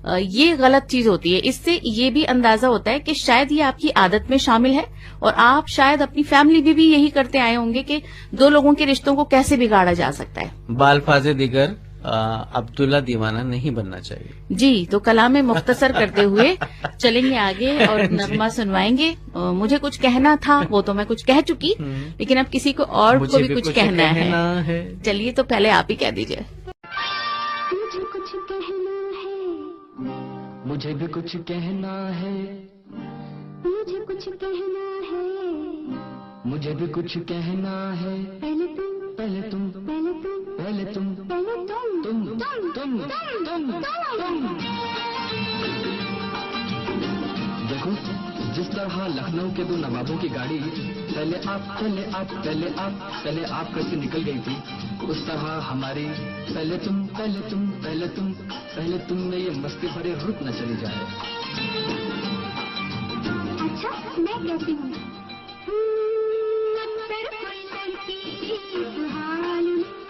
ये गलत चीज होती है। इससे ये भी अंदाजा होता है कि शायद ये आपकी आदत में शामिल है और आप शायद अपनी फैमिली में भी यही करते आए होंगे कि दो लोगों के रिश्तों को कैसे बिगाड़ा जा सकता है। बालफाजे दिगर अब्दुल्ला दीवाना नहीं बनना चाहिए। जी, तो कलाम में मुख्तसर करते हुए चलेंगे आगे और नगमा सुनवाएंगे। मुझे कुछ कहना था, वो तो मैं कुछ कह चुकी, लेकिन अब किसी को और को भी कुछ कहना है। चलिए, तो पहले आप ही कह दीजिए। मुझे कुछ कहना है, मुझे भी कुछ कहना है, मुझे कुछ कहना है, मुझे भी कुछ कहना है। पहले तुम, पहले तुम, पहले तुम, पहले तुम, पहले तुम, तुम, तुम, तुम। देखो, जिस तरह लखनऊ के दो नवाबों की गाड़ी पहले आप, पहले आप, पहले आप, पहले आप करके निकल गई थी, उस तरह हमारी पहले तुम, पहले तुम, पहले तुम, पहले तुम में ये मस्ती भरे रुक न चली जाए। अच्छा, मैं कहती हूँ, अक्सर कोई लड़की इस हाल में,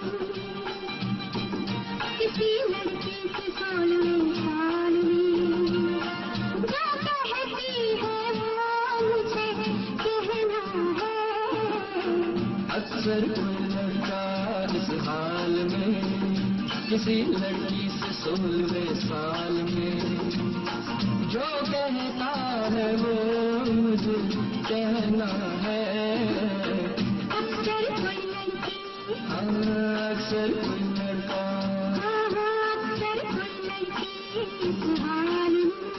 किसी लड़की के 16वें साल में, जो कहती है वो मुझे कहना है। अक्सर कोई लड़का इस हाल में, किसी लड़की से 16वें साल में, जो कहता है वो मुझे कहना है। अक्सर कोई लड़की, अक्सर कोई लड़का, अक्सर कोई लड़की इस हाल में।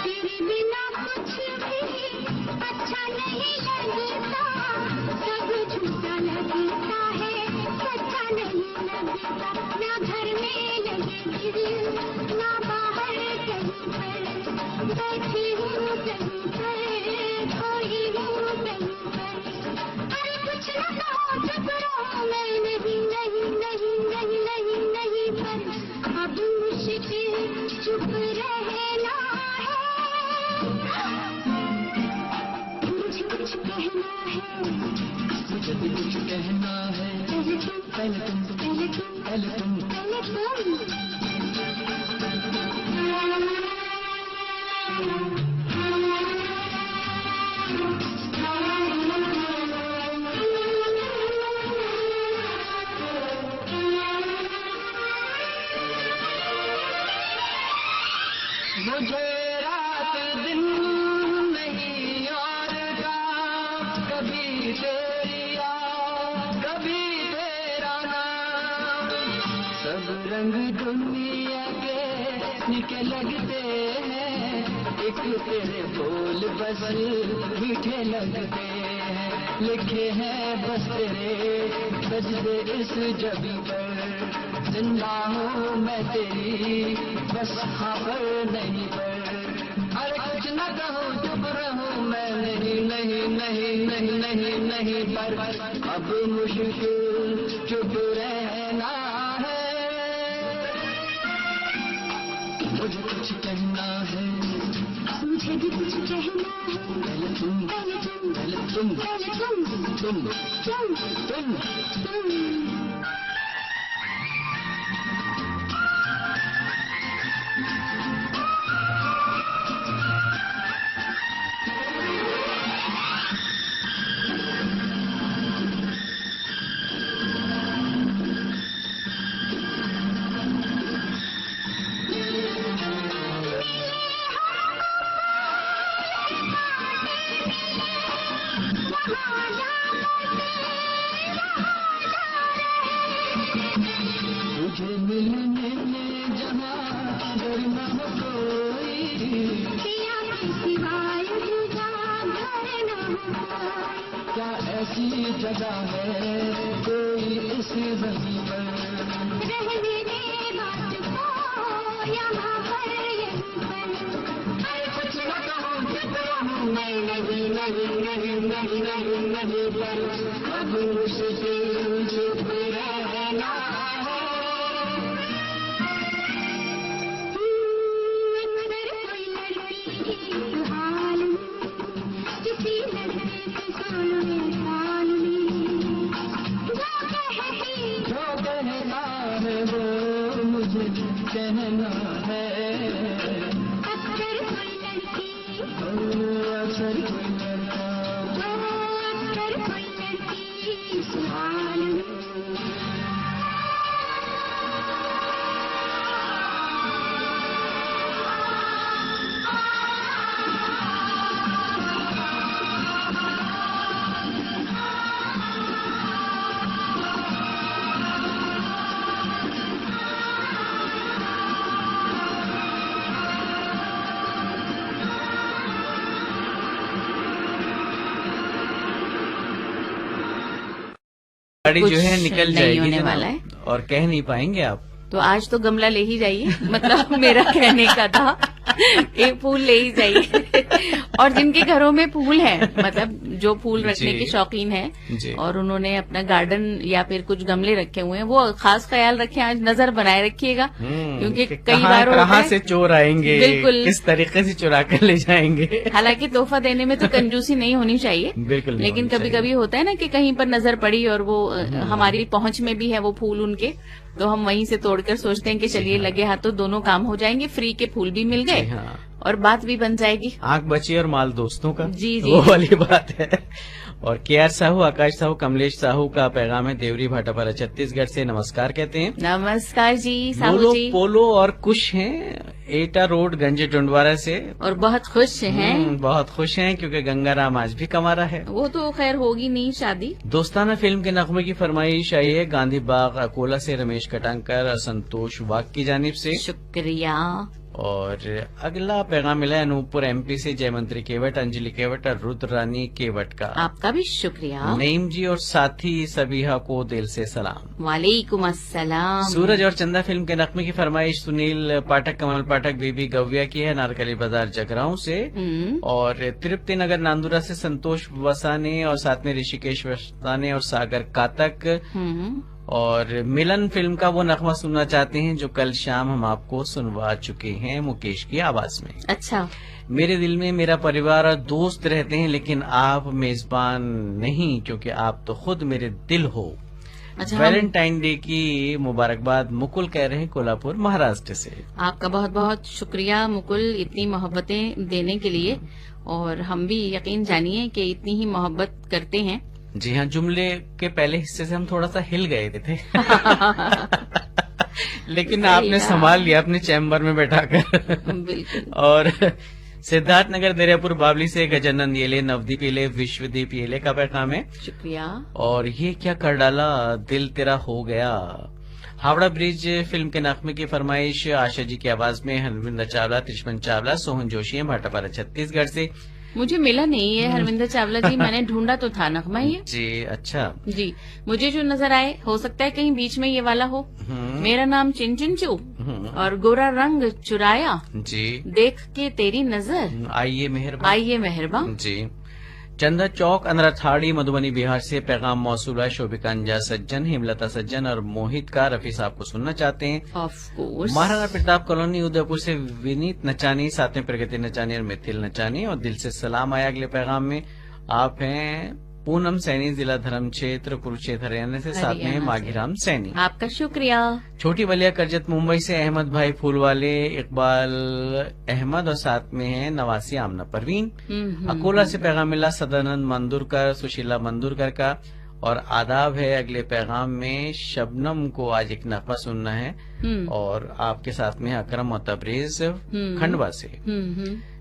तेरे बिना कुछ भी अच्छा नहीं लगता, सब झूठा लगता है, सच्चा नहीं लगता। ना घर में लगे दिल, ना बाहर कहीं पर, बैठी हूँ कहीं पर, खोई हूँ कहीं पर। अरे कुछ न कहो, चुप रहो, मैं नहीं, नहीं, नहीं, नहीं, नहीं, नहीं, पर अब मुश्किल चुप रहना है। मुझे कुछ कहना है, मुझे भी कुछ कहना है। पहले तुम, पहले तुम, पहले तुम, पहले तुम, पहले तुम। मुझे रात दिन नहीं और का, कभी तेरी याद, कभी तेरा नाम, सब रंग दुनिया के निके लगते हैं, एक तेरे बोल बस मीठे लगते हैं, लिखे हैं बस तेरे सजदे इस जबी पर, जिंदा हूँ मैं तेरी बस हाँ पर नहीं पर। अरे कुछ न कहूँ, चुप रहूँ मैं नहीं, नहीं, नहीं, नहीं, नहीं, नहीं, पर अब मुश्किल चुप रहना है। मुझे कुछ कहना है, मुझे भी कुछ कहना है। पहले तुम, पहले तुम, पहले तुम, पहले तुम, तुम, तुम, तुम। तुम। हो कोई, पिया के सिवाय दूजा घर न हो कोई। क्या ऐसी जगह है कोई इस जमीन पर, रहने दे बात को यहाँ पर यहीं पर। मैं कुछ न कहूँ चुप रहूँ, मैं नहीं नहीं नहीं नहीं नहीं नहीं करूँ, अब मुश्किल चुप रहना है। अक्सर कोई लड़की इस हाल में, किसी लड़के के 16वें साल में, जो कहना है वो मुझे कहना है। अक्सर कोई लड़की, अक्सर कोई लड़का, अक्सर कोई लड़की इस हाल में। गाड़ी जो कुछ है निकल नहीं जाएगी होने जनाब, वाला है। और कह नहीं पाएंगे आप। तो आज तो गमला ले ही जाइए, मतलब मेरा कहने का था एक फूल ले ही जाइए। और जिनके घरों में फूल है, मतलब जो फूल रखने जी। के शौकीन है जी। और उन्होंने अपना गार्डन या फिर कुछ गमले रखे हुए हैं, वो खास ख्याल रखें, आज नजर बनाए रखिएगा, क्योंकि कि कई बार होता कहाँ है। से चोर आएंगे, बिल्कुल। किस तरीके से चुरा कर ले जाएंगे। हालांकि तोहफा देने में तो कंजूसी नहीं होनी चाहिए, बिल्कुल नहीं लेकिन होनी कभी चाहिए। कभी होता है ना कि कहीं पर नजर पड़ी और वो हमारी पहुंच में भी है वो फूल उनके, तो हम वहीं से तोड़कर सोचते हैं कि चलिए लगे हाथों दोनों काम हो जाएंगे, फ्री के फूल भी मिल गए जी हाँ। और बात भी बन जाएगी। आंख बची और माल दोस्तों का, जी, जी। वो वाली बात है। और केआर साहू, आकाश साहू, कमलेश साहू का पैगाम है, देवरी भाटापारा छत्तीसगढ़ से नमस्कार कहते हैं। नमस्कार जी साहू बोलो जी, पोलो और कुश हैं एटा रोड गंजे टुंडवारा से। और बहुत खुश हैं। बहुत खुश हैं क्योंकि गंगाराम आज भी कमारा है। वो तो खैर होगी नहीं शादी। दोस्ताना फिल्म के नगमे की फरमाइश आई है गांधी बाग अकोला से रमेश कटांकर संतोष वाग की जानिब से। शुक्रिया। और अगला पैगाम मिला है अनूपपुर एमपी से जयमंत्री केवट, अंजलि केवट और रुद्र रानी केवट का। आपका भी शुक्रिया। नईम जी और साथी सबीहा को दिल से सलाम। वालेकुम अस्सलाम। सूरज और चंदा फिल्म के नगमे की फरमाइश सुनील पाठक, कमल पाठक, बीबी गव्या की है, नारकली बाजार जगरांव से। और तृप्ति नगर नांदुरा से संतोष वसाने और साथ में ऋषिकेश वसाने और सागर कातक। और मिलन फिल्म का वो नगमा सुनना चाहते हैं जो कल शाम हम आपको सुनवा चुके हैं मुकेश की आवाज में। अच्छा, मेरे दिल में मेरा परिवार और दोस्त रहते हैं, लेकिन आप मेजबान नहीं, क्योंकि आप तो खुद मेरे दिल हो। अच्छा, वैलेंटाइन डे की मुबारकबाद मुकुल कह रहे हैं कोल्हापुर महाराष्ट्र से। आपका बहुत बहुत शुक्रिया मुकुल, इतनी मोहब्बतें देने के लिए। और हम भी यकीन जानिए कि इतनी ही मोहब्बत करते हैं। जी हाँ, जुमले के पहले हिस्से से हम थोड़ा सा हिल गए थे लेकिन आपने संभाल लिया अपने चैम्बर में बैठाकर। बिल्कुल। और सिद्धार्थनगर दरियापुर बावली से गजानंद येले, नवदीप येले, विश्वदीप येले का पैगाम है। शुक्रिया। और ये क्या कर डाला दिल तेरा हो गया। हावड़ा ब्रिज फिल्म के नगमे की फरमाइश आशा जी की आवाज में हरविंदर चावला, त्रिशमन चावला, सोहन जोशी है, भाटापारा छत्तीसगढ़ से। मुझे मिला नहीं है हरविंदर चावला जी, मैंने ढूंढा तो था नगमा ये। जी अच्छा। जी, मुझे जो नजर आए, हो सकता है कहीं बीच में ये वाला हो। मेरा नाम चिंचुनचू और गोरा रंग चुराया, जी देख के तेरी नजर आइए मेहरबान। आइए मेहरबान। जी चंदा चौक अनराथाड़ी मधुबनी बिहार से पैगाम मौसूला शोभिका अंजा सज्जन, हेमलता सज्जन और मोहित का रफी साहब को सुनना चाहते हैं। Of course. Maharana Pratap colony Udaipur से विनीत नचानी, साथ में प्रगति नचानी और मिथिल नचानी। और दिल से सलाम आया अगले पैगाम में। आप हैं पूनम सैनी, जिला धर्म क्षेत्र कुरुक्षेत्र हरियाणा से, साथ में हरियाणा से। माघीराम सैनी। आपका शुक्रिया। छोटी बलिया करजत मुंबई से अहमद भाई फूलवाले, इकबाल अहमद और साथ में है नवासी आमना परवीन। अकोला से पैगाम मिला सदानंद मंदुरकर, सुशीला मंदुरकर का। और आदाब है अगले पैगाम में शबनम को आज एक नगमा सुनना है। और आपके साथ में अकरम और तबरेज खंडवा से।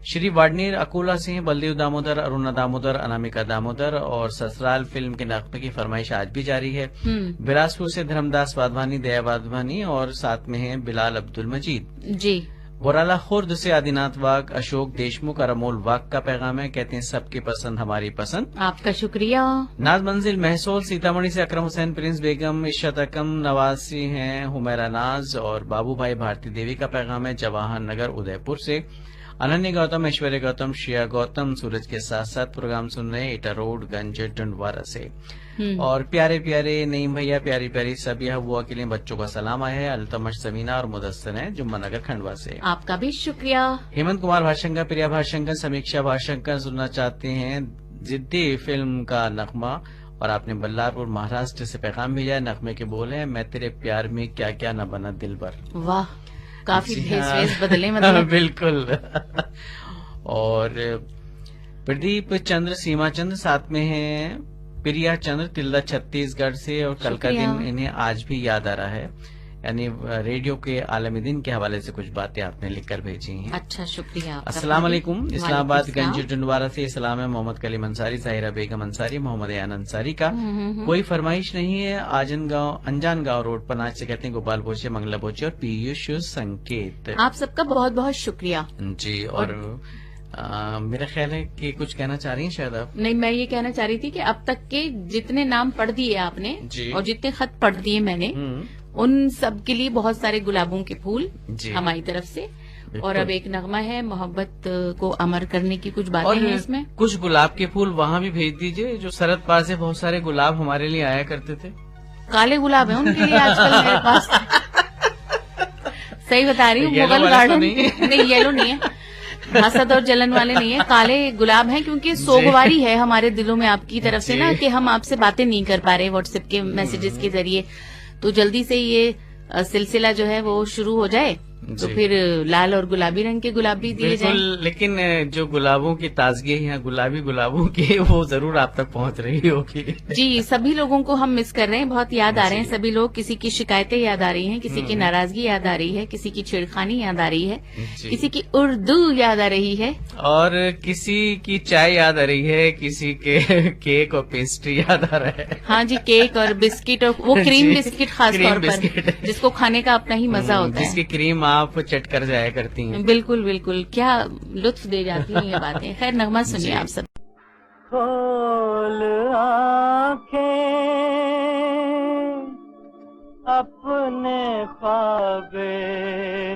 श्री वाडनेर अकोला से हैं बलदेव दामोदर, अरुणा दामोदर, अनामिका दामोदर। और ससुराल फिल्म के नगमे की फरमाइश आज भी जारी है। बिलासपुर से धर्मदास वाधवानी, दया वाधवानी और साथ में है बिलाल अब्दुल मजीद। जी। बोराला खुर्द से आदिनाथ वाघ, अशोक देशमुख और अमोल वाघ का पैगाम है। कहते हैं सबकी पसंद हमारी पसंद। आपका शुक्रिया। नाज मंजिल महसूल सीतामढ़ी से अकरम हुसैन, प्रिंस बेगम, इशत अकम नवासी हैं, हुमैरा नाज और बाबू भाई भारती देवी का पैगाम है। जवाहर नगर उदयपुर से अनन्य गौतम, ऐश्वर्य गौतम, श्रेया गौतम सूरज के साथ साथ प्रोग्राम सुन रहे हैं इटा रोड गंज डंडवारा से। और प्यारे प्यारे नईम भैया, प्यारी प्यारी सबिया हुआ के लिए बच्चों का सलाम आया है। अल्तमश समीना और मुदस्सर है जुम्मा नगर खंडवा से। आपका भी शुक्रिया। हेमंत कुमार भाषंकर, प्रिया भाषंकर, समीक्षा भाषंकर सुनना चाहते हैं जिद्दी फिल्म का नगमा। और आपने बल्लारपुर महाराष्ट्र से पैगाम भेजा है। नगमे के बोल है, मैं तेरे प्यार में क्या क्या न बना दिल भर। वाह, काफी जी भेस हाँ। वेस बदले मतलब। बिल्कुल। और प्रदीप चंद्र, सीमा चंद्र साथ में हैं। प्रिया चंद्र तिल्दा छत्तीसगढ़ से। और कल का शुक्रिया। दिन इन्हें आज भी याद आ रहा है, यानी रेडियो के आलमी दिन के हवाले से कुछ बातें आपने लिखकर भेजी हैं। अच्छा, शुक्रिया आपका। अस्सलाम वालेकुम। इस्लामाबाद वालेकुम गंज सलाम। डंडवारा से सलाम है मोहम्मद कलीम अंसारी, जाहिरा बेगम अंसारी, मोहम्मद यान अंसारी का। कोई फरमाइश नहीं है। अनजान गांव रोड पनाज से कहते हैं गोपाल बोचे, मंगला बोचे और पीयूष संकेत। आप सबका बहुत बहुत शुक्रिया। जी। और मेरा ख्याल है कि कुछ कहना चाह रही हैं शायद आप। नहीं, मैं ये कहना चाह रही थी कि अब तक के जितने नाम पढ़ दिए आपने जी। और जितने खत पढ़ दिए मैंने, उन सब के लिए बहुत सारे गुलाबों के फूल जी। हमारी तरफ से। बिल्कुल। और अब एक नगमा है, मोहब्बत को अमर करने की कुछ बातें और हैं इसमें। कुछ गुलाब के फूल वहाँ भी भेज दीजिए। जो सरहद पार से बहुत सारे गुलाब हमारे लिए आया करते थे। काले गुलाब है उनके लिए आजकल मेरे पास। सही बता रही हूँ। येलो मुगल वाले तो गार्डन नहीं? नहीं, येलो नहीं है, हसद और जलन वाले नहीं है, काले गुलाब हैं। क्योंकि सोगवारी है हमारे दिलों में आपकी तरफ से ना, जी। कि हम आपसे बातें नहीं कर पा रहे व्हाट्सएप के मैसेजेस के जरिए। तो जल्दी से ये सिलसिला जो है वो शुरू हो जाए, तो जी। फिर लाल और गुलाबी रंग के गुलाब भी दिए बिल्कुल। जाएं। लेकिन जो गुलाबों की ताजगी है, यहाँ गुलाबी गुलाबों की, वो जरूर आप तक पहुँच रही होगी। जी, सभी लोगों को हम मिस कर रहे हैं, बहुत याद आ रहे हैं जी। सभी लोग। किसी की शिकायतें याद आ रही हैं, किसी की नाराजगी याद आ रही है, किसी की छेड़खानी याद आ रही है, जी। किसी की उर्दू याद आ रही है। और किसी की चाय याद आ रही है, किसी के केक और पेस्ट्री याद आ रहा है। हाँ जी, केक और बिस्किट, और वो क्रीम जी, बिस्किट खास क्रीम तौर पर, बिस्किट। जिसको खाने का अपना ही मजा होता है। जिसकी क्रीम आप चट कर जाया करती हैं। बिल्कुल बिल्कुल, क्या लुत्फ दे जाती हैं ये बातें। खैर, नगमा सुनिए जी। आप सब। खोल आंखें अपने ख्वाबे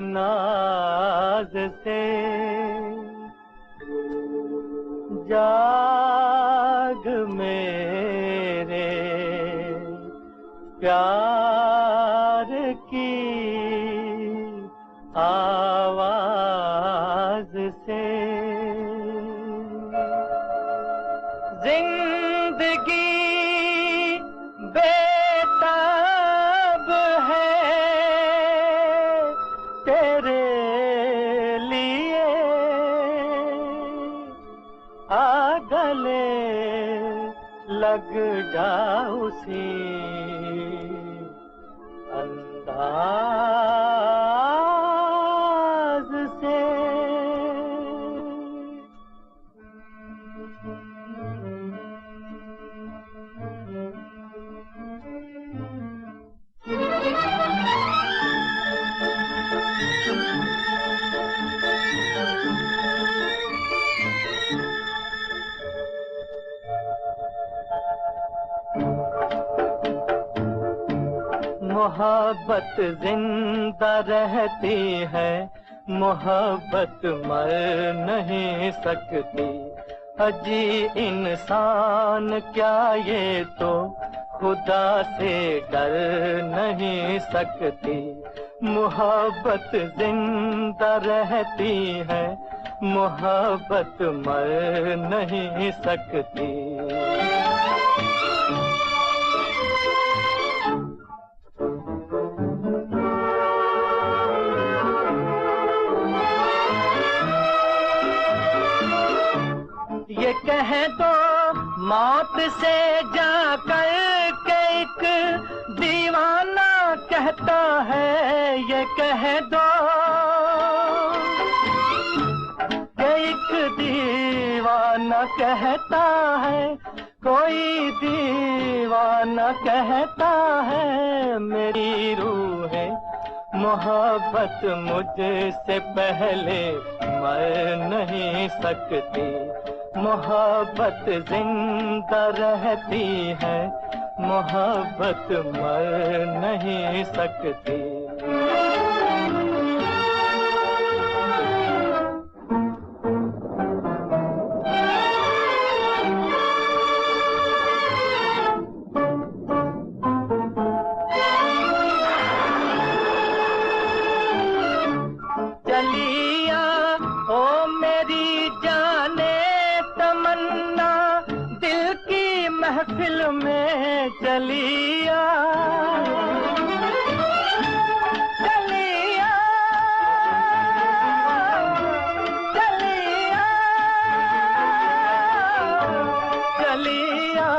नाज से, जाग मेरे प्यार की आवाज से। जिंदगी बेताब है तेरे लिए, आ गले लग जा उसी अंदाज से। मोहब्बत जिंदा रहती है, मोहब्बत मर नहीं सकती। अजी इंसान क्या ये तो खुदा से डर नहीं सकती। मोहब्बत जिंदा रहती है, मोहब्बत मर नहीं सकती। ये कह दो मौत से जाकर के एक दीवाना कहता है, ये कह दो कि एक दीवाना कहता है, कोई दीवाना कहता है मेरी रूह है मोहब्बत मुझसे पहले मर नहीं सकती, मोहब्बत जिंदा रहती है, मोहब्बत मर नहीं सकती। चलिया ओ मेरी जाने तमन्ना, दिल की महफिल में चलिया, चलिया, चलिया, चलिया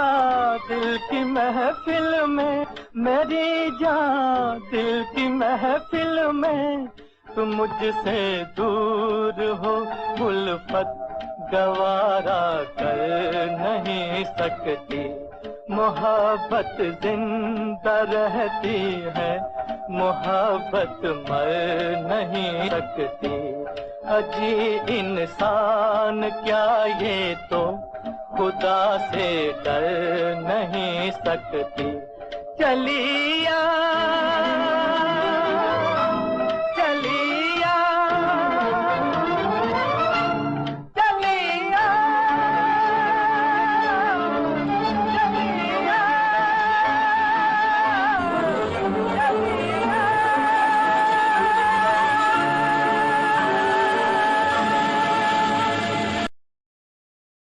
दिल की महफिल में, मेरी जान दिल की महफिल में, तुम मुझसे दूर हो उल्फत गवारा कर नहीं सकती, मोहब्बत जिंदा रहती है, मोहब्बत मर नहीं सकती। अजी इंसान क्या ये तो खुदा से डर नहीं सकती। चलिया चलिया चलिया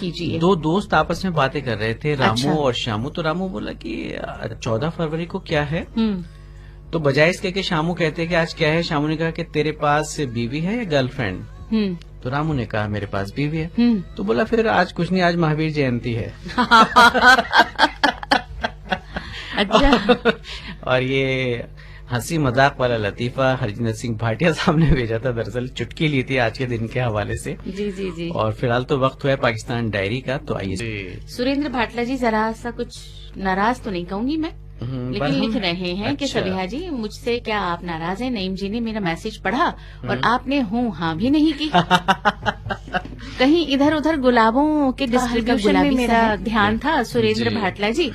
कीजिए। दो दोस्त आपस में बातें कर रहे थे, रामू अच्छा। और श्यामू। तो रामू बोला कि 14 फरवरी को क्या है, तो बजाय इसके कि शामू कहते कि आज क्या है, शामू ने कहा कि तेरे पास बीवी है या गर्लफ्रेंड। तो रामू ने कहा मेरे पास बीवी है। तो बोला फिर आज कुछ नहीं, आज महावीर जयंती है। अच्छा। और ये हंसी मजाक वाला लतीफा हरजिंदर सिंह भाटिया साहब ने भेजा था, दरअसल चुटकी ली थी आज के दिन के हवाले से। जी जी जी। और फिलहाल तो वक्त हुआ है पाकिस्तान डायरी का, तो आइए। सुरेंद्र भाटला जी जरा सा कुछ नाराज तो नहीं कहूंगी मैं, लेकिन लिख रहे हैं कि अच्छा। सबिहा जी मुझसे क्या आप नाराज हैं? नईम जी ने मेरा मैसेज पढ़ा और आपने हूँ हाँ भी नहीं की। कहीं इधर उधर गुलाबों के डिस्ट्रीब्यूशन में मेरा ध्यान था सुरेंद्र जी। भाटला जी।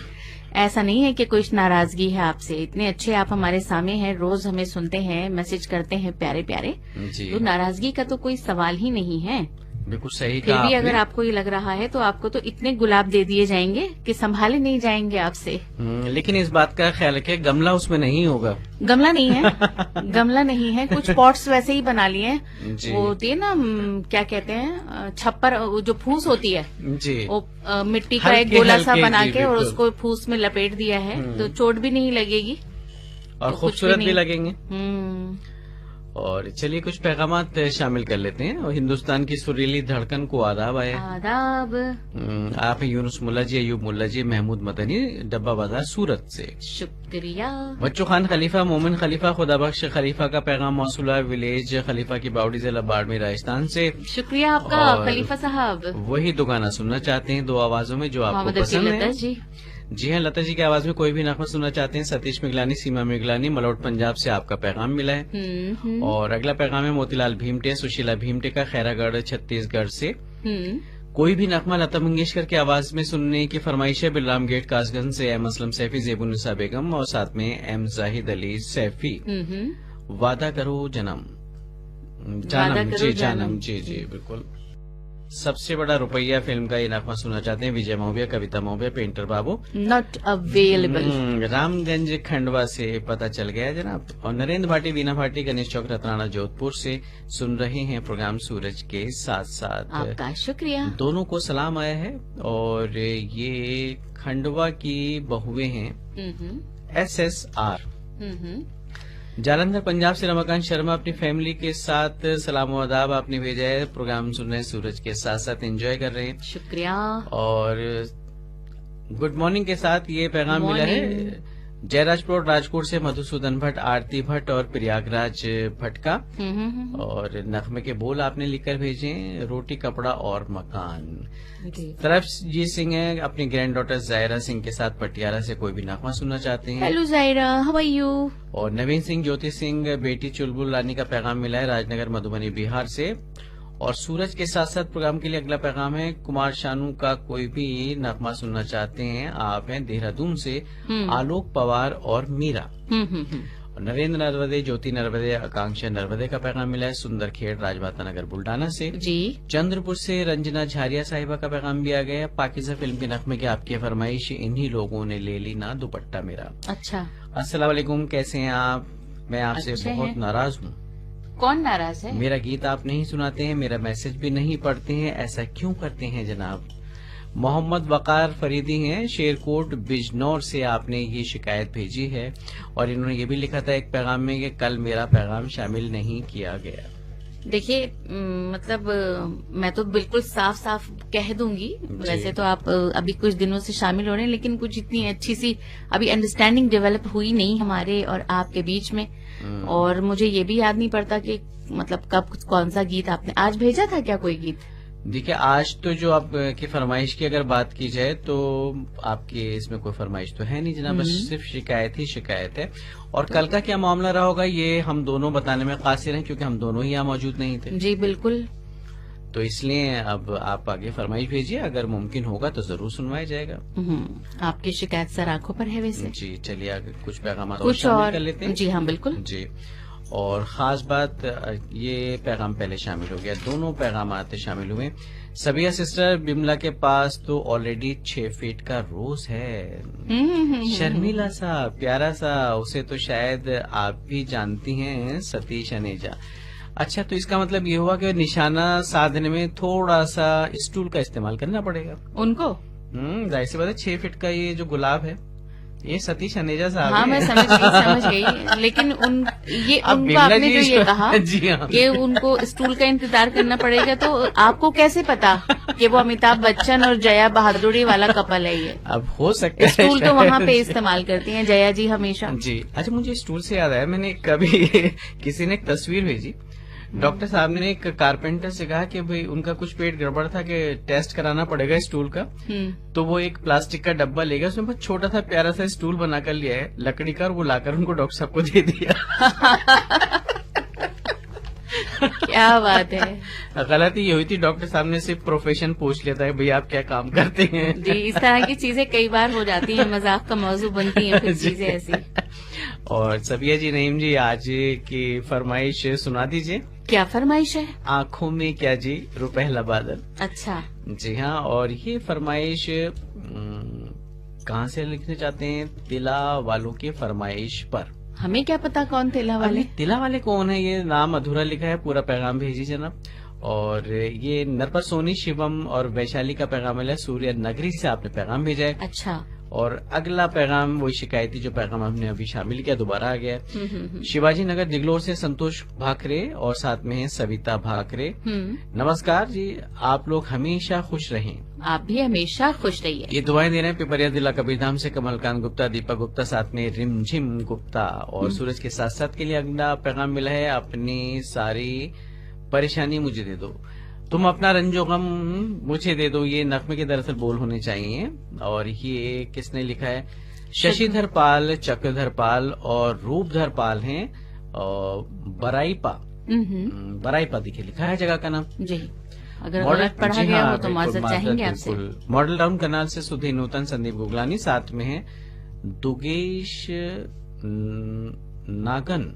ऐसा नहीं है कि कुछ नाराजगी है आपसे, इतने अच्छे आप हमारे सामने हैं, रोज हमें सुनते हैं, मैसेज करते हैं प्यारे प्यारे, जी तो नाराजगी का तो कोई सवाल ही नहीं है। बिल्कुल सही फिर कहा भी आपने। अगर आपको ये लग रहा है तो आपको तो इतने गुलाब दे दिए जाएंगे कि संभाले नहीं जाएंगे आपसे। लेकिन इस बात का ख्याल रखें गमला उसमें नहीं होगा। गमला नहीं है, गमला नहीं है, कुछ पॉट्स वैसे ही बना लिए हैं। जी। वो होती है ना क्या कहते हैं, छप्पर, वो जो फूस होती है, जी वो मिट्टी का एक हल्के- गोला सा हल्के, बना जी, के और बिल्कुल। उसको फूस में लपेट दिया है, तो चोट भी नहीं लगेगी और तो कुछ खूबसूरत भी भी नहीं। लगेंगे। और चलिए कुछ पैगामात शामिल कर लेते हैं। और हिंदुस्तान की सुरीली धड़कन को आदाब आए। आदाब। आप हैं यूनुस मुल्ला जी, अयूब मुल्ला जी, महमूद मदनी, डब्बा बाजार सूरत से। शुक्रिया। बच्चों खान खलीफा, मोमिन खलीफा, खुदाबख्श खलीफा का पैगाम मौसूल है विलेज खलीफा की बावड़ी जिला बाड़मेर राजस्थान से। शुक्रिया आपका और खलीफा साहब। वही दो गाना सुनना चाहते हैं, दो आवाजों में जो आपको मोहम्मद पसंद लता है। जी। जी हाँ, लता जी की आवाज में कोई भी नगमा सुनना चाहते हैं, सतीश मिगलानी, सीमा मिगलानी, मलौट पंजाब से आपका पैगाम मिला है। और अगला पैगाम है मोतीलाल भीमटे, सुशीला भीमटे का, खैरागढ़ छत्तीसगढ़ से। कोई भी नगमा लता मंगेशकर की आवाज में सुनने की फरमाइश है बिलराम गेट कासगंज से एम असलम सैफी, जेबुन्निसा बेगम और साथ में एम जाहिद अली सैफी। वादा करो जन्म, जानम, करो जी जानम। जानम, जी जी बिल्कुल। सबसे बड़ा रुपया फिल्म का ये नगमा सुनना चाहते हैं Vijay Maurya, Kavita Maurya, painter Babu. Not available. Ramganj Khandwa से पता चल गया जनाब। और नरेंद्र भाटी, वीना भाटी, गणेश चौक, रतनाना, जोधपुर से सुन रहे हैं प्रोग्राम सूरज के साथ साथ। आपका शुक्रिया। दोनों को सलाम आया है। और ये खंडवा की बहुएं हैं SSR। जालंधर पंजाब से रमाकांत शर्मा अपनी फैमिली के साथ सलाम व आदाब आपने भेजा है। प्रोग्राम सुन रहे हैं, सूरज के साथ साथ एंजॉय कर रहे हैं। शुक्रिया। और गुड मॉर्निंग के साथ ये पैगाम मिला है जयराजपुर राजकोट से मधुसूदन भट्ट, आरती भट्ट और प्रयागराज भट्ट का। और नगमे के बोल आपने लिखकर भेजे, रोटी कपड़ा और मकान। तरफजीत सिंह है अपनी ग्रैंड डॉटर जायरा सिंह के साथ पटियाला से कोई भी नगमा सुनना चाहते हैं। Hello Zaira, how are you? और नवीन सिंह, ज्योति सिंह, बेटी चुलबुल रानी का पैगाम मिला है राजनगर मधुबनी बिहार से। और सूरज के साथ साथ प्रोग्राम के लिए अगला पैगाम है कुमार शानू का कोई भी नगमा सुनना चाहते हैं आप हैं देहरादून से आलोक पवार और मीरा। और नरेंद्र नरवदे, ज्योति नरवदे, आकांक्षा नरवदे का पैगाम मिला है सुंदर खेड़ राजमाता नगर बुल्डाना से। जी। चंद्रपुर से रंजना झारिया साहिबा का पैगाम भी आ गया है। पाकिजा फिल्म के नगमे की आपकी फरमाइश, इन्हीं लोगों ने ले ली ना दुपट्टा मेरा। अच्छा, अस्सलाम वालेकुम, कैसे हैं आप? मैं आपसे अच्छे बहुत हैं। नाराज हूँ। कौन नाराज है? मेरा गीत आप नहीं सुनाते हैं, मेरा मैसेज भी नहीं पढ़ते हैं, ऐसा क्यों करते हैं जनाब? मोहम्मद वकार फरीदी हैं, शेरकोट बिजनौर से आपने ये शिकायत भेजी है। और इन्होंने ये भी लिखा था एक पैगाम में कि कल मेरा पैगाम शामिल नहीं किया गया। देखिए, मतलब मैं तो बिल्कुल साफ साफ कह दूंगी। वैसे तो आप अभी कुछ दिनों से शामिल हो रहे हैं, लेकिन कुछ इतनी अच्छी सी अभी अंडरस्टैंडिंग डेवलप हुई नहीं हमारे और आपके बीच में। और मुझे ये भी याद नहीं पड़ता कि मतलब कब कौन सा गीत आपने आज भेजा था, क्या कोई गीत? देखिए, आज तो जो आपकी फरमाइश की अगर बात की जाए तो आपके इसमें कोई फरमाइश तो है नहीं जनाब, बस सिर्फ शिकायत ही शिकायत है। और कल का क्या मामला रहा होगा ये हम दोनों बताने में कासिर हैं, क्योंकि हम दोनों ही यहाँ मौजूद नहीं थे। जी बिल्कुल। तो इसलिए अब आप आगे फरमाइश भेजिए, अगर मुमकिन होगा तो जरूर सुनवाया जाएगा। आपकी शिकायत सर आंखों पर है वैसे। जी, चलिए आगे कुछ पैगाम और कुछ शामिल और कर लेते हैं। जी हाँ बिल्कुल जी। और खास बात, ये पैगाम पहले शामिल हो गया, दोनों पैगाम आते शामिल हुए। सबिया सिस्टर, बिमला के पास तो ऑलरेडी 6 फीट का रोज है, शर्मीला सा प्यारा सा, उसे तो शायद आप भी जानती हैं, सतीश अनेजा। अच्छा, तो इसका मतलब ये हुआ कि निशाना साधने में थोड़ा सा स्टूल का इस्तेमाल करना पड़ेगा उनको। जाहिर सी बात है, 6 फीट का ये जो गुलाब है ये सतीश अनेजा साहब हाँ, मैं समझ गई। लेकिन उनको आपने जो ये कहा जी हाँ, कि उनको स्टूल का इंतजार करना पड़ेगा, तो आपको कैसे पता कि वो अमिताभ बच्चन और जया बहादुरी वाला कपल है? ये अब हो सकता है स्टूल तो वहाँ पे इस्तेमाल करती हैं जया जी हमेशा। जी। अच्छा, मुझे स्टूल से याद आया, मैंने कभी किसी ने एक तस्वीर भेजी, डॉक्टर साहब ने एक कारपेंटर से कहा कि भाई उनका कुछ पेट गड़बड़ था कि टेस्ट कराना पड़ेगा स्टूल का। तो वो एक प्लास्टिक का डब्बा ले गया, उसमें बहुत छोटा सा प्यारा सा स्टूल बनाकर लिया है लकड़ी का, और वो लाकर उनको डॉक्टर साहब को दे दिया। क्या बात है। गलती ये हुई थी, डॉक्टर साहब ने सिर्फ प्रोफेशन पूछ लिया था, भैया आप क्या काम करते हैं। जी, इस तरह की चीजें कई बार हो जाती हैं, मजाक का मौजू बनती हैं फिर चीजें ऐसी। और सबिया जी, नईम जी, आज की फरमाइश सुना दीजिए। क्या फरमाइश है? आंखों में क्या जी रुपहला बादल। अच्छा जी हाँ, और ये फरमाइश कहाँ से लिखना चाहते हैं? तिला वालों की फरमाइश पर। हमें क्या पता कौन तिला वाले? तिला वाले कौन है, ये नाम अधूरा लिखा है, पूरा पैगाम भेजिए जनाब। और ये नरपर सोनी, शिवम और वैशाली का पैगाम है, सूर्य नगरी से आपने पैगाम भेजा है। अच्छा। और अगला पैगाम वही शिकायती जो पैगाम हमने अभी शामिल किया, दोबारा आ गया। शिवाजी नगर दिगलोर से संतोष भाकरे और साथ में है सविता भाकरे। नमस्कार जी, आप लोग हमेशा खुश रहें। आप भी हमेशा खुश रहिए। ये दुआएं दे रहे हैं पिपरिया जिला कबीरधाम से कमलकांत गुप्ता, दीपक गुप्ता, साथ में रिमझिम गुप्ता। और सूरज के साथ साथ के लिए अगला पैगाम मिला है, अपनी सारी परेशानी मुझे दे दो, तुम अपना रंजो गम मुझे दे दो। ये नगमे के दरअसल बोल होने चाहिए। और ये किसने लिखा है? शशिधर पाल, चक्रधर पाल और रूपधर पाल हैं। बराईपा, बराईपा देखिए लिखा है जगह का नाम। जी, अगर गलत पढ़ा गया हो तो माजरत चाहेंगे आपसे। मॉडल टाउन कनाल से सुधी नूतन, संदीप गुगलानी, साथ में है दुगेश नागन।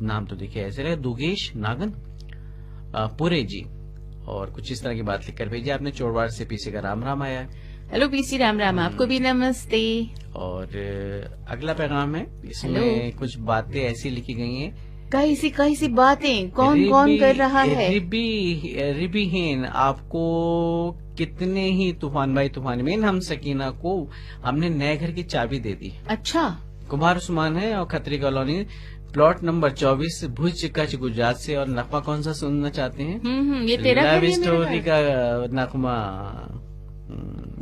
नाम तो देखिए ऐसे रहे, दुगेश नागन पुरे जी। और कुछ इस तरह की बात लिखकर भेजी आपने। चोरवाड़ से पीसी का राम राम आया है। हेलो पीसी, राम राम, आपको भी नमस्ते। और अगला पैगाम है, इसमें कुछ बातें ऐसी लिखी गई हैं, कई सी बातें कौन कर रहा है? रिबीहीन आपको कितने ही तूफान भाई तूफान में हम सकीना को हमने नए घर की चाबी दे दी। अच्छा। कुमार उस्मान है और खत्री कॉलोनी, प्लॉट नंबर 24, भुज कच्छ गुजरात से। और नगमा कौन सा सुनना चाहते हैं? ये तेरा लव स्टोरी का नगमा,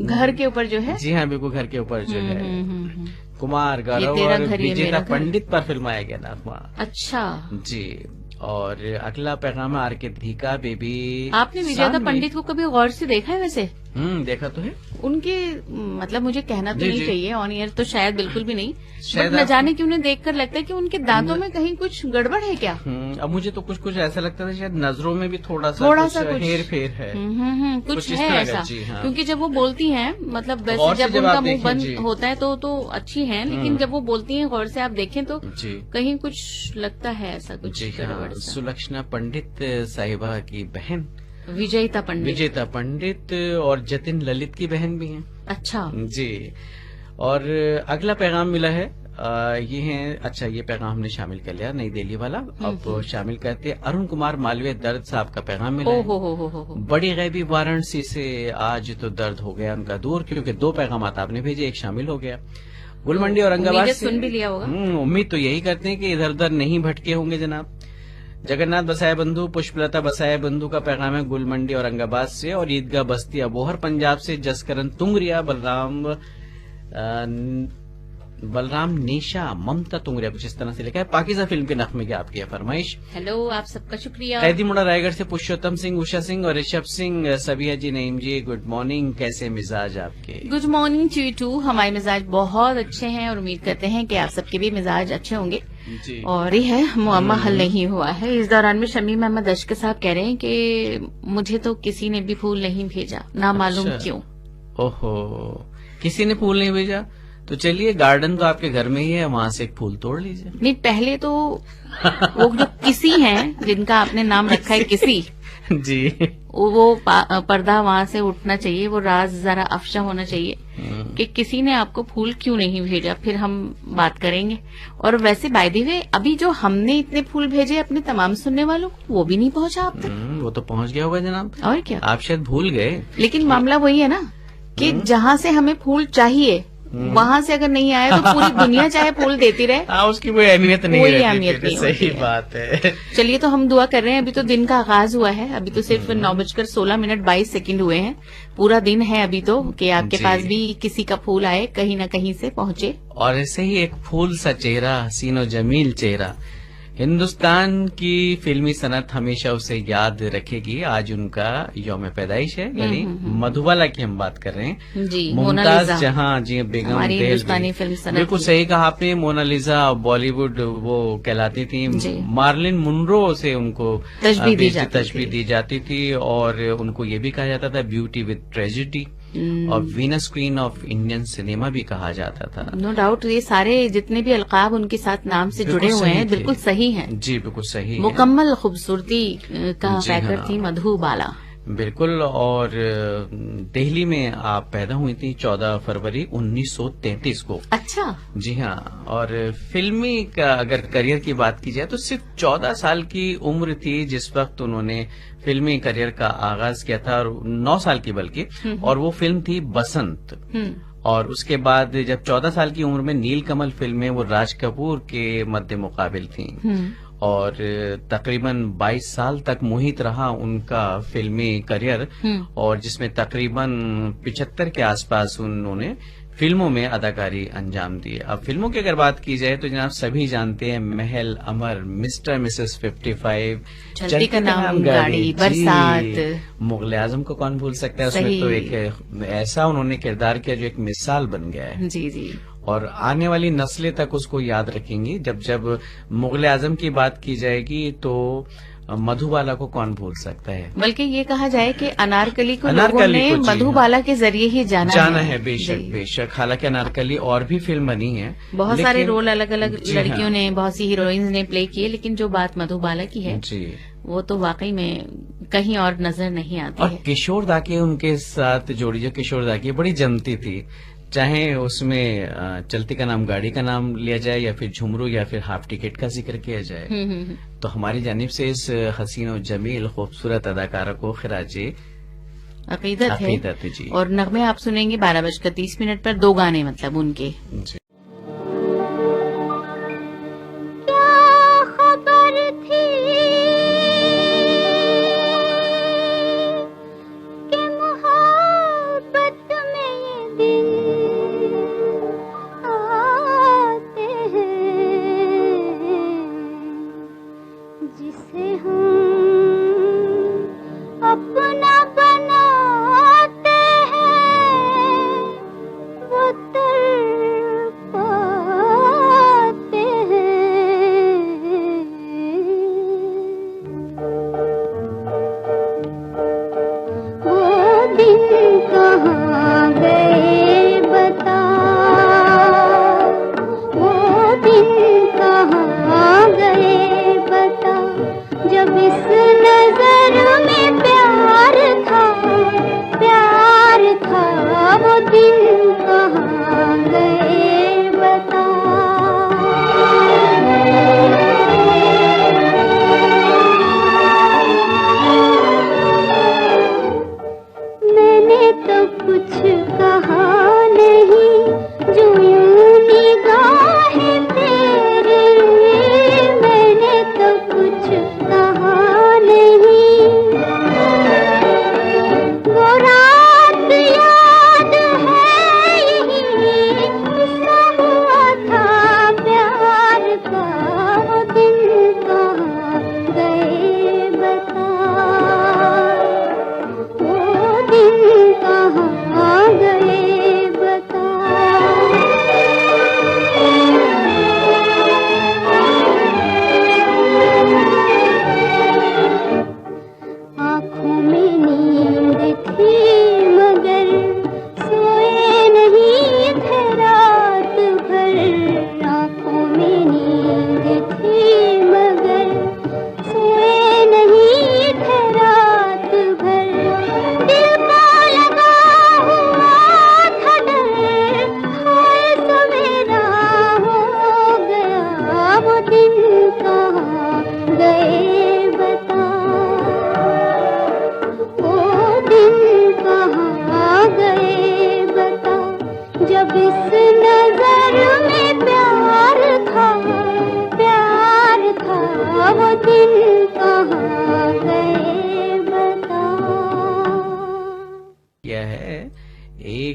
घर के ऊपर जो है। जी हाँ बिल्कुल, घर के ऊपर जो है। कुमार गौरव तेरा और घर, ये विजेता मेरा घर। पंडित पर फिल्माया गया नगमा। अच्छा, जी। और अगला पैगाम है आर.के. धीका बेबी। आपने विजेता सानवी। पंडित को कभी गौर से देखा है वैसे? देखा तो है। उनके मतलब मुझे कहना तो जी, नहीं जी। चाहिए ऑन एयर तो शायद बिल्कुल भी नहीं, शायद बट न आप- जाने कि उन्हें देखकर लगता है कि उनके दांतों में कहीं कुछ गड़बड़ है क्या? अब मुझे तो कुछ कुछ ऐसा लगता था शायद नजरों में भी थोड़ा सा कुछ हेर फेर है। कुछ कुछ इस है तरह का, ऐसा। जी, हाँ। क्योंकि जब वो बोलती हैं, मतलब और वैसे से जब जब उनका आप मुंह देखें, बंद जी। होता है तो अच्छी हैं, लेकिन जब वो बोलती हैं गौर से आप देखें तो जी कहीं कुछ लगता है ऐसा कुछ जी हाँ। गड़बड़ सा। सुलक्षणा पंडित साहिबा की बहन विजयता पंडित। विजेता पंडित और जतिन ललित की बहन भी हैं। अच्छा, जी। और अगला पैगाम मिला है, ये है, अच्छा ये पैगाम हमने शामिल कर लिया, नई दिल्ली वाला। अब शामिल करते हैं अरुण कुमार मालवीय दर्द साहब का पैगाम मिला ओ है। हो। बड़ी गैबी वाराणसी से आज तो दर्द हो गया उनका दूर, क्योंकि 2 पैगाम आपने भेजे, एक शामिल हो गया। गुलमंडी औरंगाबाद उम्मीदें से सुन भी लिया होगा। उम्मीद तो यही करते हैं कि इधर उधर नहीं भटके होंगे जनाब। जगन्नाथ बसाए बंधु पुष्पलता बसाए बंधु का पैगाम है गुलमंडी औरंगाबाद से। और ईदगाह बस्ती अबोहर पंजाब से जसकरण तुंगरिया बलराम नेशा ममता तुंगरिया कुछ इस तरह से लिखा है। पाकिजा फिल्म के नगमे की आपकी है फरमाइश। हेलो, आप सबका शुक्रिया। कैदी मुड़ा रायगढ़ से पुरुषोत्तम सिंह, उषा सिंह और ऋषभ सिंह, सबिया जी, नईम जी, गुड मॉर्निंग, कैसे मिजाज आपके? Good morning to you too. हमारे मिजाज बहुत अच्छे हैं और उम्मीद करते हैं कि आप सबके भी मिजाज अच्छे होंगे। जी। और ये है मुअम्मा हल नहीं हुआ है। इस दौरान में शमीम अहमद अशक साहब कह रहे हैं कि मुझे तो किसी ने भी फूल नहीं भेजा, ना मालूम अच्छा। क्यों। ओहो, किसी ने फूल नहीं भेजा? तो चलिए, गार्डन तो आपके घर में ही है, वहां से एक फूल तोड़ लीजिए। नहीं, पहले तो वो जो किसी हैं जिनका आपने नाम रखा है किसी, जी। वो पर्दा वहां से उठना चाहिए, वो राज जरा अफशा होना चाहिए कि किसी ने आपको फूल क्यों नहीं भेजा, फिर हम बात करेंगे। और वैसे बाय द वे, अभी जो हमने इतने फूल भेजे अपने तमाम सुनने वालों को, वो भी नहीं पहुंचा अब तक। वो तो पहुंच गया होगा जनाब। और क्या, आप शायद भूल गए। लेकिन मामला वही है ना कि जहां से हमें फूल चाहिए वहां से अगर नहीं आया तो पूरी दुनिया चाहे फूल देती रहे, हाँ, उसकी कोई अहमियत नहीं कोई रहती अहमियत फिर, नहीं सही होती है। बात है। चलिए, तो हम दुआ कर रहे हैं। अभी तो दिन का आगाज हुआ है, अभी तो सिर्फ 9:16:22 हुए हैं। पूरा दिन है अभी तो कि आपके जी। पास भी किसी का फूल आए, कहीं ना कहीं से पहुंचे। और ऐसे ही एक फूल सा चेहरा, हसीनो जमील चेहरा, हिंदुस्तान की फिल्मी सनत हमेशा उसे याद रखेगी। आज उनका यौम पैदाइश है, यानी मधुबाला की हम बात कर रहे हैं। जी, मुमताज मोनालिसा। जहां, जी, बेगम हमारी दहलवी। हिंदुस्तानी फिल्म सनत बिल्कुल की। सही कहा आपने, मोनालिसा बॉलीवुड वो कहलाती थी। जी। मार्लिन मुनरो से उनको तशबीह दी जाती थी और उनको ये भी कहा जाता था ब्यूटी विद ट्रेजेडी, और Venus queen of Indian cinema भी कहा जाता था। नो डाउट, ये सारे जितने भी अलकाब उनके साथ नाम से बिल्कुल जुड़े हुए सही हैं थे। बिल्कुल सही हैं। जी, बिल्कुल सही है। मुकम्मल खूबसूरती का जी पैकर हाँ। थी मधुबाला। बिल्कुल। और दिल्ली में आप पैदा हुई थी 14 फरवरी 1933 को। अच्छा, जी हाँ। और फिल्मी का अगर करियर की बात की जाए तो सिर्फ 14 साल की उम्र थी जिस वक्त उन्होंने फिल्मी करियर का आगाज किया था, और 9 साल की बल्कि। और वो फिल्म थी बसंत। और उसके बाद जब 14 साल की उम्र में नीलकमल फिल्में वो राज कपूर के मद्दे मुकाबिल थी। और तकरीबन 22 साल तक मुहित रहा उनका फिल्मी करियर, और जिसमें तकरीबन 75 के आसपास उन्होंने फिल्मों में अदाकारी अंजाम दी। अब फिल्मों की अगर बात की जाए तो जनाब सभी जानते हैं महल, अमर, मिस्टर मिसेस 55, चलती का नाम गाड़ी, बरसात। मुगल आजम को कौन भूल सकता है, उसमें सही। तो एक ऐसा उन्होंने किरदार किया जो एक मिसाल बन गया है। जी जी। और आने वाली नस्लें तक उसको याद रखेंगी। जब मुगल आजम की बात की जाएगी तो मधुबाला को कौन भूल सकता है। बल्कि ये कहा जाए कि अनारकली को लोगों अनारकली ने को, जी, मधुबाला के जरिए ही जाना है। बेशक जी। बेशक। हालांकि अनारकली और भी फिल्म बनी है, बहुत लेकिन- सारे रोल अलग अलग जी लड़कियों हाँ। ने, बहुत सी हीरोइंस ने प्ले किए, लेकिन जो बात मधुबाला की है जी। वो तो वाकई में कहीं और नजर नहीं आती और है। किशोर दा के उनके साथ जोड़ी जो किशोर दा की बड़ी जमती थी, चाहे उसमें चलती का नाम गाड़ी का नाम लिया जाए या फिर झुमरू या फिर हाफ टिकट का जिक्र किया जाए। तो हमारी जानिब से इस हसीन और जमील खूबसूरत अदाकारा को खिराजे अकीदत है। अकीदत है, जी। और नगमे आप सुनेंगे 12:30 पर, 2 गाने मतलब उनके। जी। क्या खबर थी कि मोहब्बत में ये दिल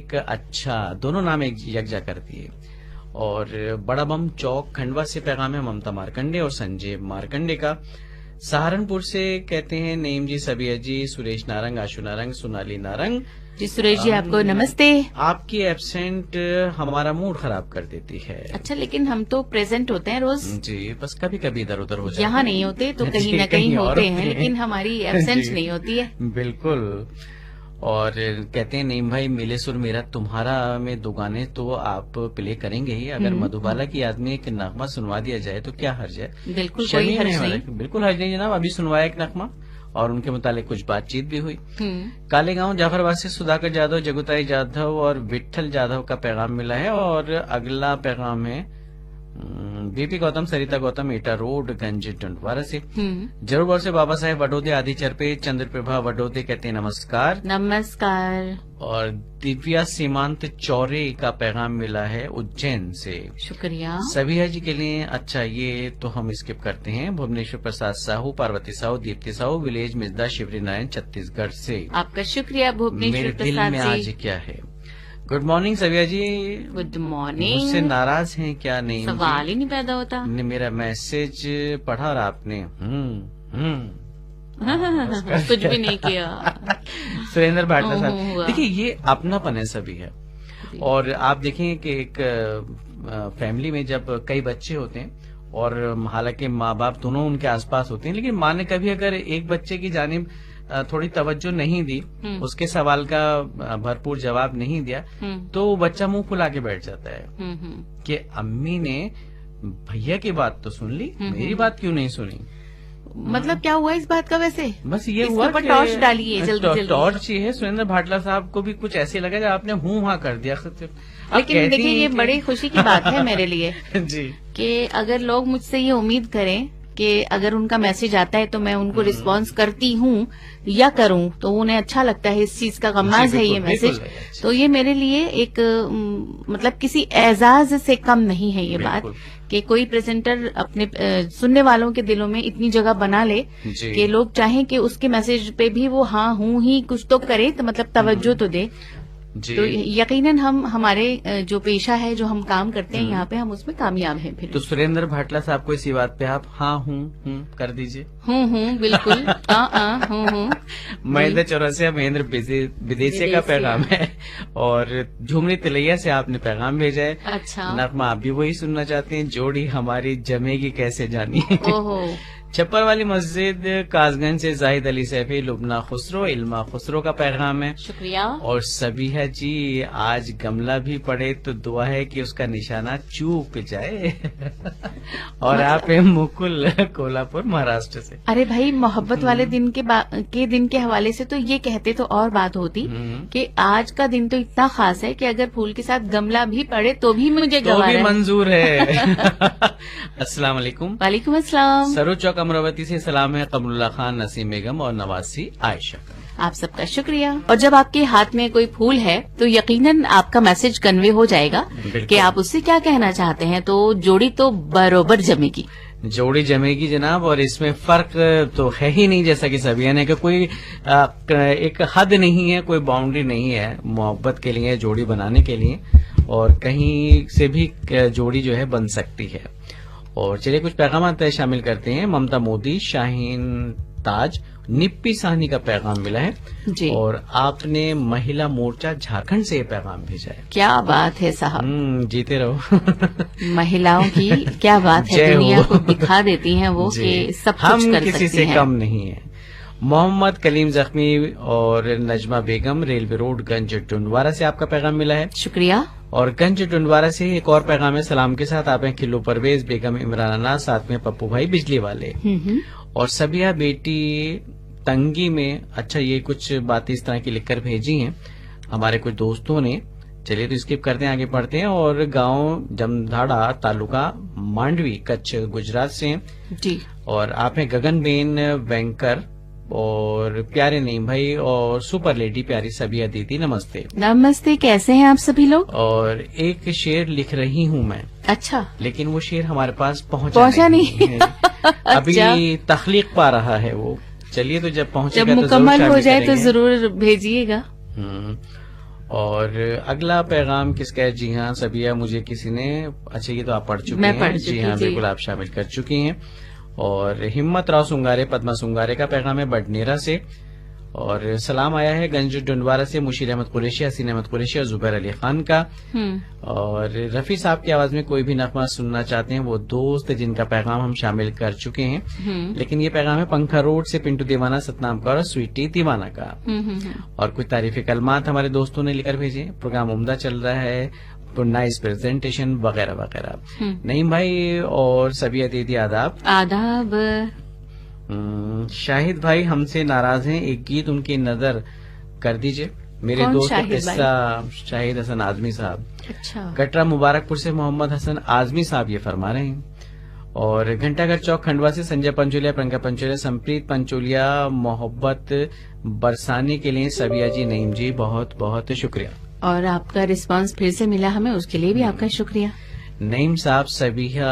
एक अच्छा, दोनों नाम एक यकजा करती है। और बड़ा बम चौक खंडवा से पैगाम है ममता मार्कंडे और संजय मार्कंडे का। सहारनपुर से कहते हैं नईम जी, सबिया जी, सुरेश नारंग, आशु नारंग, सोनाली नारंग। जी सुरेश जी, आपको नमस्ते। आपकी एब्सेंट हमारा मूड खराब कर देती है। अच्छा, लेकिन हम तो प्रेजेंट होते हैं रोज, जी, बस कभी कभी इधर उधर हो जाता यहाँ है। नहीं होते तो जी, कहीं न कहीं और होते हैं, होते लेकिन हमारी एब्सेंस जी। नहीं होती है। बिल्कुल। और कहते हैं नईम भाई, मिले सुर मेरा तुम्हारा में दो गाने तो आप प्ले करेंगे ही। अगर मधुबाला की याद में एक नगमा सुनवा दिया जाए तो क्या हर्ज है? बिल्कुल, कोई शर्मीन हर्ज है नहीं। वाला। बिल्कुल हर्ज नहीं जनाब, अभी सुनवाया एक नगमा और उनके मुतालिक कुछ बातचीत भी हुई। काले गांव जाफराबाद से सुधाकर जाधव, जगुताई जाधव और विठल जाधव का पैगाम मिला है। और अगला पैगाम है बीपी गौतम, सरिता गौतम, एटा रोड, गंज टंडवारा से। जरूर से बाबा साहेब वडोदे, आदि चरपे, चंद्र प्रभा वडोदे कहते हैं नमस्कार। नमस्कार। और दिव्या सीमांत चौरे का पैगाम मिला है उज्जैन से। शुक्रिया। सभी जी के लिए। अच्छा, ये तो हम स्किप करते हैं। भुवनेश्वर प्रसाद साहू, पार्वती साहू, दीप्ति साहू, विलेज मिसदा, शिवरी नारायण, छत्तीसगढ़ से। आपका शुक्रिया भुवनेश्वर मेरे दिल प्रसाद में जी। आज क्या है? गुड मॉर्निंग सविया जी। गुड मुझसे मॉर्निंग। नाराज हैं क्या? नहीं, सवाल ही नहीं पैदा होता। ने मेरा मैसेज पढ़ा और आपने कुछ भी नहीं किया। सुरेंद्र भाटला हुआ। साहब, देखिए ये अपनापन है सभी है। और आप देखें कि एक फैमिली में जब कई बच्चे होते हैं और हालांकि माँ बाप दोनों उनके आसपास होते हैं, लेकिन माँ ने कभी अगर एक बच्चे की जानिब थोड़ी तवज्जो नहीं दी, उसके सवाल का भरपूर जवाब नहीं दिया, तो वो बच्चा मुंह फुला के बैठ जाता है कि अम्मी ने भैया की बात तो सुन ली, मेरी बात क्यों नहीं सुनी। मतलब क्या हुआ इस बात का वैसे? बस ये इसके हुआ ऊपर कि- टॉर्च डालिए जल्दी जल्दी। टॉर्च ही है। सुरेंद्र भाटला साहब को भी कुछ ऐसे लगा जब आपने हूँ हाँ कर दिया। आप लेकिन कहती देखिए, हैं ये कि- बड़ी खुशी की बात है मेरे लिए जी, कि अगर लोग मुझसे ये उम्मीद करें कि अगर उनका मैसेज आता है तो मैं उनको रिस्पॉन्स करती हूँ या करूँ, तो उन्हें अच्छा लगता है, इस चीज का गमाज जी, है ये बिल्कुल, मैसेज। बिल्कुल। तो ये मेरे लिए एक मतलब किसी एजाज से कम नहीं है ये बात बिल्कुल। कि कोई प्रेजेंटर अपने सुनने वालों के दिलों में इतनी जगह बना ले जी। कि लोग चाहें कि उसके मैसेज पे भी वो हाँ हूँ ही कुछ तो करे, तो मतलब तवज्जो तो दे। जी। तो यकीनन हम हमारे जो पेशा है, जो हम काम करते हैं यहाँ पे, हम उसमें कामयाब हैं। फिर तो सुरेंद्र भाटला साहब को इसी बात पे आप हाँ हूँ कर दीजिए। हूँ बिल्कुल। हूँ। महेंद्र चौरसिया, महेंद्र विदेशी का पैगाम है। और झुमरी तिलैया से आपने पैगाम भेजा है। अच्छा। नगमा आप भी वही सुनना चाहते हैं, जोड़ी हमारी जमेगी कैसे जानी। ओहो। छप्पर वाली मस्जिद कासगंज से जाहिद अली सैफी, लुबना खुसरो, इल्मा खुसरो का पैगाम है। शुक्रिया। और सबिहा जी, आज गमला भी पड़े तो दुआ है कि उसका निशाना चूक जाए। और आप हैं मुकुल, कोल्हापुर, महाराष्ट्र से। अरे भाई, मोहब्बत वाले दिन के दिन के हवाले से तो ये कहते तो और बात होती कि आज का दिन तो इतना खास है कि अगर फूल के साथ गमला भी पड़े तो भी मुझे तो गवारा भी है। मंजूर है। अस्सलाम वालेकुम। वालेकुम अस्सलाम। सरोज चौक अमरावती से सलाम है कमरुल्ला खान, नसीम बेगम और नवासी आयशा का। आप सबका शुक्रिया। और जब आपके हाथ में कोई फूल है तो यकीनन आपका मैसेज कन्वे हो जाएगा बिल्कुल। कि आप उससे क्या कहना चाहते हैं, तो जोड़ी तो बरोबर जमेगी। जोड़ी जमेगी जनाब। और इसमें फर्क तो है ही नहीं, जैसा कि सभी ने कि कोई एक हद नहीं है, कोई बाउंड्री नहीं है मोहब्बत के लिए, जोड़ी बनाने के लिए। और कहीं से भी जोड़ी जो है बन सकती है। और चलिए कुछ पैगाम शामिल करते हैं। ममता मोदी, शाहीन ताज, निप्पी साहनी का पैगाम मिला है। जी। और आपने महिला मोर्चा झारखंड से ये पैगाम भेजा है। क्या बात है साहब, जीते रहो। महिलाओं की क्या बात है, जय हो। दुनिया को दिखा देती हैं वो जी। कि सब कुछ हम कर किसी सकती से हैं। कम नहीं है। मोहम्मद कलीम जख्मी और नजमा बेगम, रेलवे रोड, गंज टुंडवारा से आपका पैगाम मिला है। शुक्रिया। और गंज टुंडवारा से एक और पैगाम है। सलाम के साथ आप हैं खिल्लू परवेज, बेगम इमरान अनाज, साथ में पप्पू भाई बिजली वाले। और सबिया बेटी तंगी में। अच्छा, ये कुछ बातें इस तरह की लिखकर भेजी हैं हमारे कुछ दोस्तों ने। चलिए तो स्किप करते हैं, आगे बढ़ते हैं। और गांव जमधाड़ा, तालुका मांडवी, कच्छ, गुजरात से हैं। जी। और आप हैं गगनबेन बैंकर और प्यारे नईम भाई और सुपर लेडी प्यारी सबिया दीदी, नमस्ते। नमस्ते, कैसे हैं आप सभी लोग? और एक शेर लिख रही हूँ मैं, अच्छा। लेकिन वो शेर हमारे पास पहुंचा नहीं। है। अभी तखलीक पा रहा है वो। चलिए तो जब पहुंचेगा जब तो मुकम्मल जरूर हो शामिल जाए तो करेंगे। जरूर भेजिएगा। और अगला पैगाम किसका है? जी हाँ सबिया, मुझे किसी ने, अच्छा ये तो आप पढ़ चुके मैं हैं। पढ़ जी चुकी, हाँ जी। बिल्कुल आप शामिल कर चुकी हैं। और हिम्मत राव सुंगारे, पद्मा सुंगारे का पैगाम है बडनेरा से। और सलाम आया है गंज डुंडवारा से मुशीर अहमद कुरैशी, हसीन अहमद कुरैशी और जुबैर अली खान का। और रफी साहब की आवाज में कोई भी नगमा सुनना चाहते हैं वो दोस्त, जिनका पैगाम हम शामिल कर चुके हैं। लेकिन ये पैगाम है पंखा रोड से पिंटू दीवाना सतनाम का और स्वीटी दीवाना का। और कुछ तारीफी कलमात हमारे दोस्तों ने लिखकर भेजे। प्रोग्राम उम्दा चल रहा है, नाइस प्रेजेंटेशन वगैरह वगैरह। नईम भाई और सबिया दीदी आदाब। आदाब। शाहिद भाई हमसे नाराज हैं, एक गीत उनकी नजर कर दीजिए। मेरे कौन दोस्त शाहिद किस्सा शाहिद हसन आजमी साहब, अच्छा। कटरा मुबारकपुर से मोहम्मद हसन आजमी साहब ये फरमा रहे हैं। और घंटाघर चौक खंडवा से संजय पंचोलिया, प्रियंका पंचोलिया, संप्रीत पंचोलिया मोहब्बत बरसाने के लिए सबिया जी, नईम जी बहुत बहुत शुक्रिया। और आपका रिस्पांस फिर से मिला हमें, उसके लिए भी आपका शुक्रिया। नईम साहब, सबिया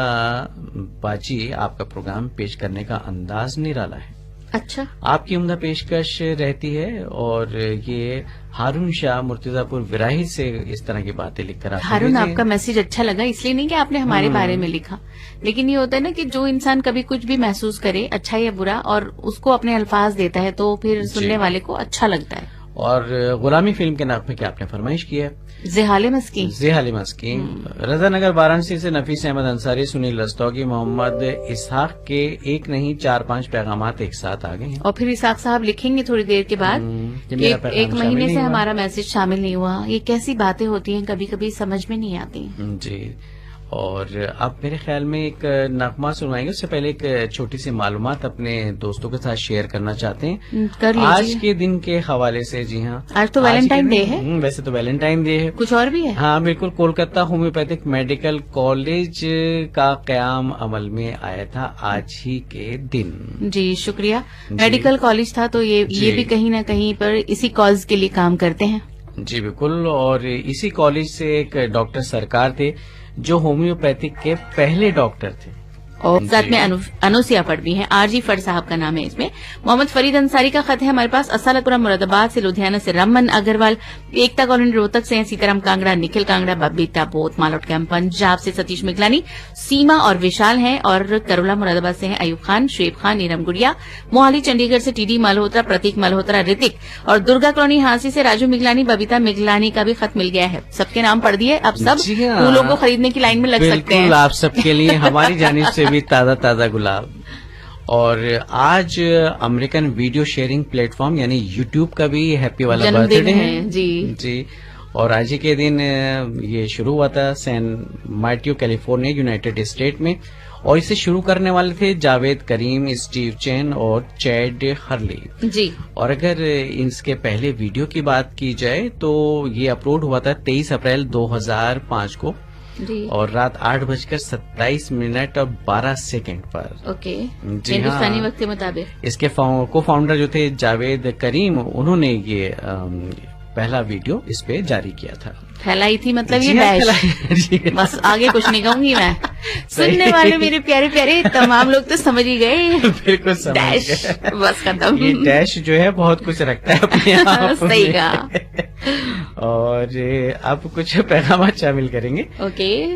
बाजी, आपका प्रोग्राम पेश करने का अंदाज निराला है। अच्छा। आपकी उम्दा पेशकश रहती है। और ये हारून शाह मुर्तजापुर विराही से इस तरह की बातें लिखकर आते हारून, हैं। आपका मैसेज अच्छा लगा, इसलिए नहीं कि आपने हमारे बारे में लिखा, लेकिन ये होता है ना कि जो इंसान कभी कुछ भी महसूस करे, अच्छा या बुरा, और उसको अपने अल्फाज देता है तो फिर सुनने वाले को अच्छा लगता है। और गुलामी फिल्म के नाम पे क्या आपने फरमाइश की है? जेहाले मस्की। जेहाली मस्की। रजानगर वाराणसी से नफीस अहमद अंसारी, सुनील रस्तौगी, मोहम्मद इसहाक के एक नहीं 4-5 पैगामात एक साथ आ गए हैं। और फिर इसाक साहब लिखेंगे थोड़ी देर के बाद कि कि मेरा पैगाम एक शामिल महीने नहीं से हुआ। हमारा मैसेज शामिल नहीं हुआ। ये कैसी बातें होती हैं, कभी कभी समझ में नहीं आती। जी। और अब मेरे ख्याल में एक नगमा सुनवाएंगे, उससे पहले एक छोटी सी मालूमात अपने दोस्तों के साथ शेयर करना चाहते हैं कर आज लीजिए। के दिन के हवाले से। जी हाँ, आज तो के वैलेंटाइन दिन- डे है। वैसे तो वैलेंटाइन डे है। कुछ और भी है? हाँ बिल्कुल, कोलकाता होम्योपैथिक मेडिकल कॉलेज का कयाम अमल में आया था आज ही के दिन। जी शुक्रिया। जी। मेडिकल कॉलेज था तो ये जी। भी कहीं ना कहीं पर इसी कॉज के लिए काम करते हैं। जी बिल्कुल। और इसी कॉलेज से एक डॉक्टर सरकार थे जो होम्योपैथिक के पहले डॉक्टर थे। और साथ जी। में अनुसिया फट भी हैं। आरजी फट साहब का नाम है इसमें। मोहम्मद फरीद अंसारी का खत है हमारे पास। असालतपुरा मुरादाबाद से, लुधियाना से रमन अग्रवाल, एकता कॉलोनी रोहतक से हैं Sitaram Kangra, Nikhil Kangra, Babita both, Maalot camp Punjab से सतीश मिगलानी, सीमा और विशाल हैं। और करोला मुरादाबाद से हैं अयूब खान, शुएब खान, नीरम गुड़िया, मोहाली चंडीगढ़ से टीडी मल्होत्रा, प्रतीक मल्होत्रा, ऋतिक, और दुर्गा कॉलोनी हांसी से राजू मिगलानी, बबीता मिगलानी का भी खत मिल गया है। सबके नाम पढ़ दिए। अब सब जी हाँ। फूलों को खरीदने की लाइन में लग सकते बिल्कुल, हैं। आप सबके लिए हमारी जानिब से भी ताजा ताजा गुलाब। और आज अमेरिकन वीडियो शेयरिंग प्लेटफॉर्म यानी यूट्यूब का भी हैप्पी वाला जन्मदिन बर्थडे है। जी। जी। और आज ही के दिन ये शुरू हुआ था सैन मार्टियो कैलिफोर्निया यूनाइटेड स्टेट में। और इसे शुरू करने वाले थे जावेद करीम, स्टीव चेन और चैड हर्ली। जी। और अगर इसके पहले वीडियो की बात की जाए तो ये अपलोड हुआ था 23 अप्रैल 2005 को जी। और रात 8:27 और 12 सेकंड पर। ओके। जी हिंदुस्तानी हाँ। वक्त के मुताबिक। इसके को फाउंडर जो थे जावेद करीम, उन्होंने ये पहला वीडियो इस पे जारी किया था। फैलाई थी मतलब ये जी हाँ, डैश। जी। बस आगे कुछ नहीं कहूंगी मैं। सही। सुनने वाले मेरे प्यारे प्यारे तमाम लोग तो समझ ही गए। बिल्कुल समझ डैश गए। बस खत्म। ये डैश जो है बहुत कुछ रखता है अपने आप में। सही कहा। और अब कुछ पैगाम शामिल करेंगे। ओके।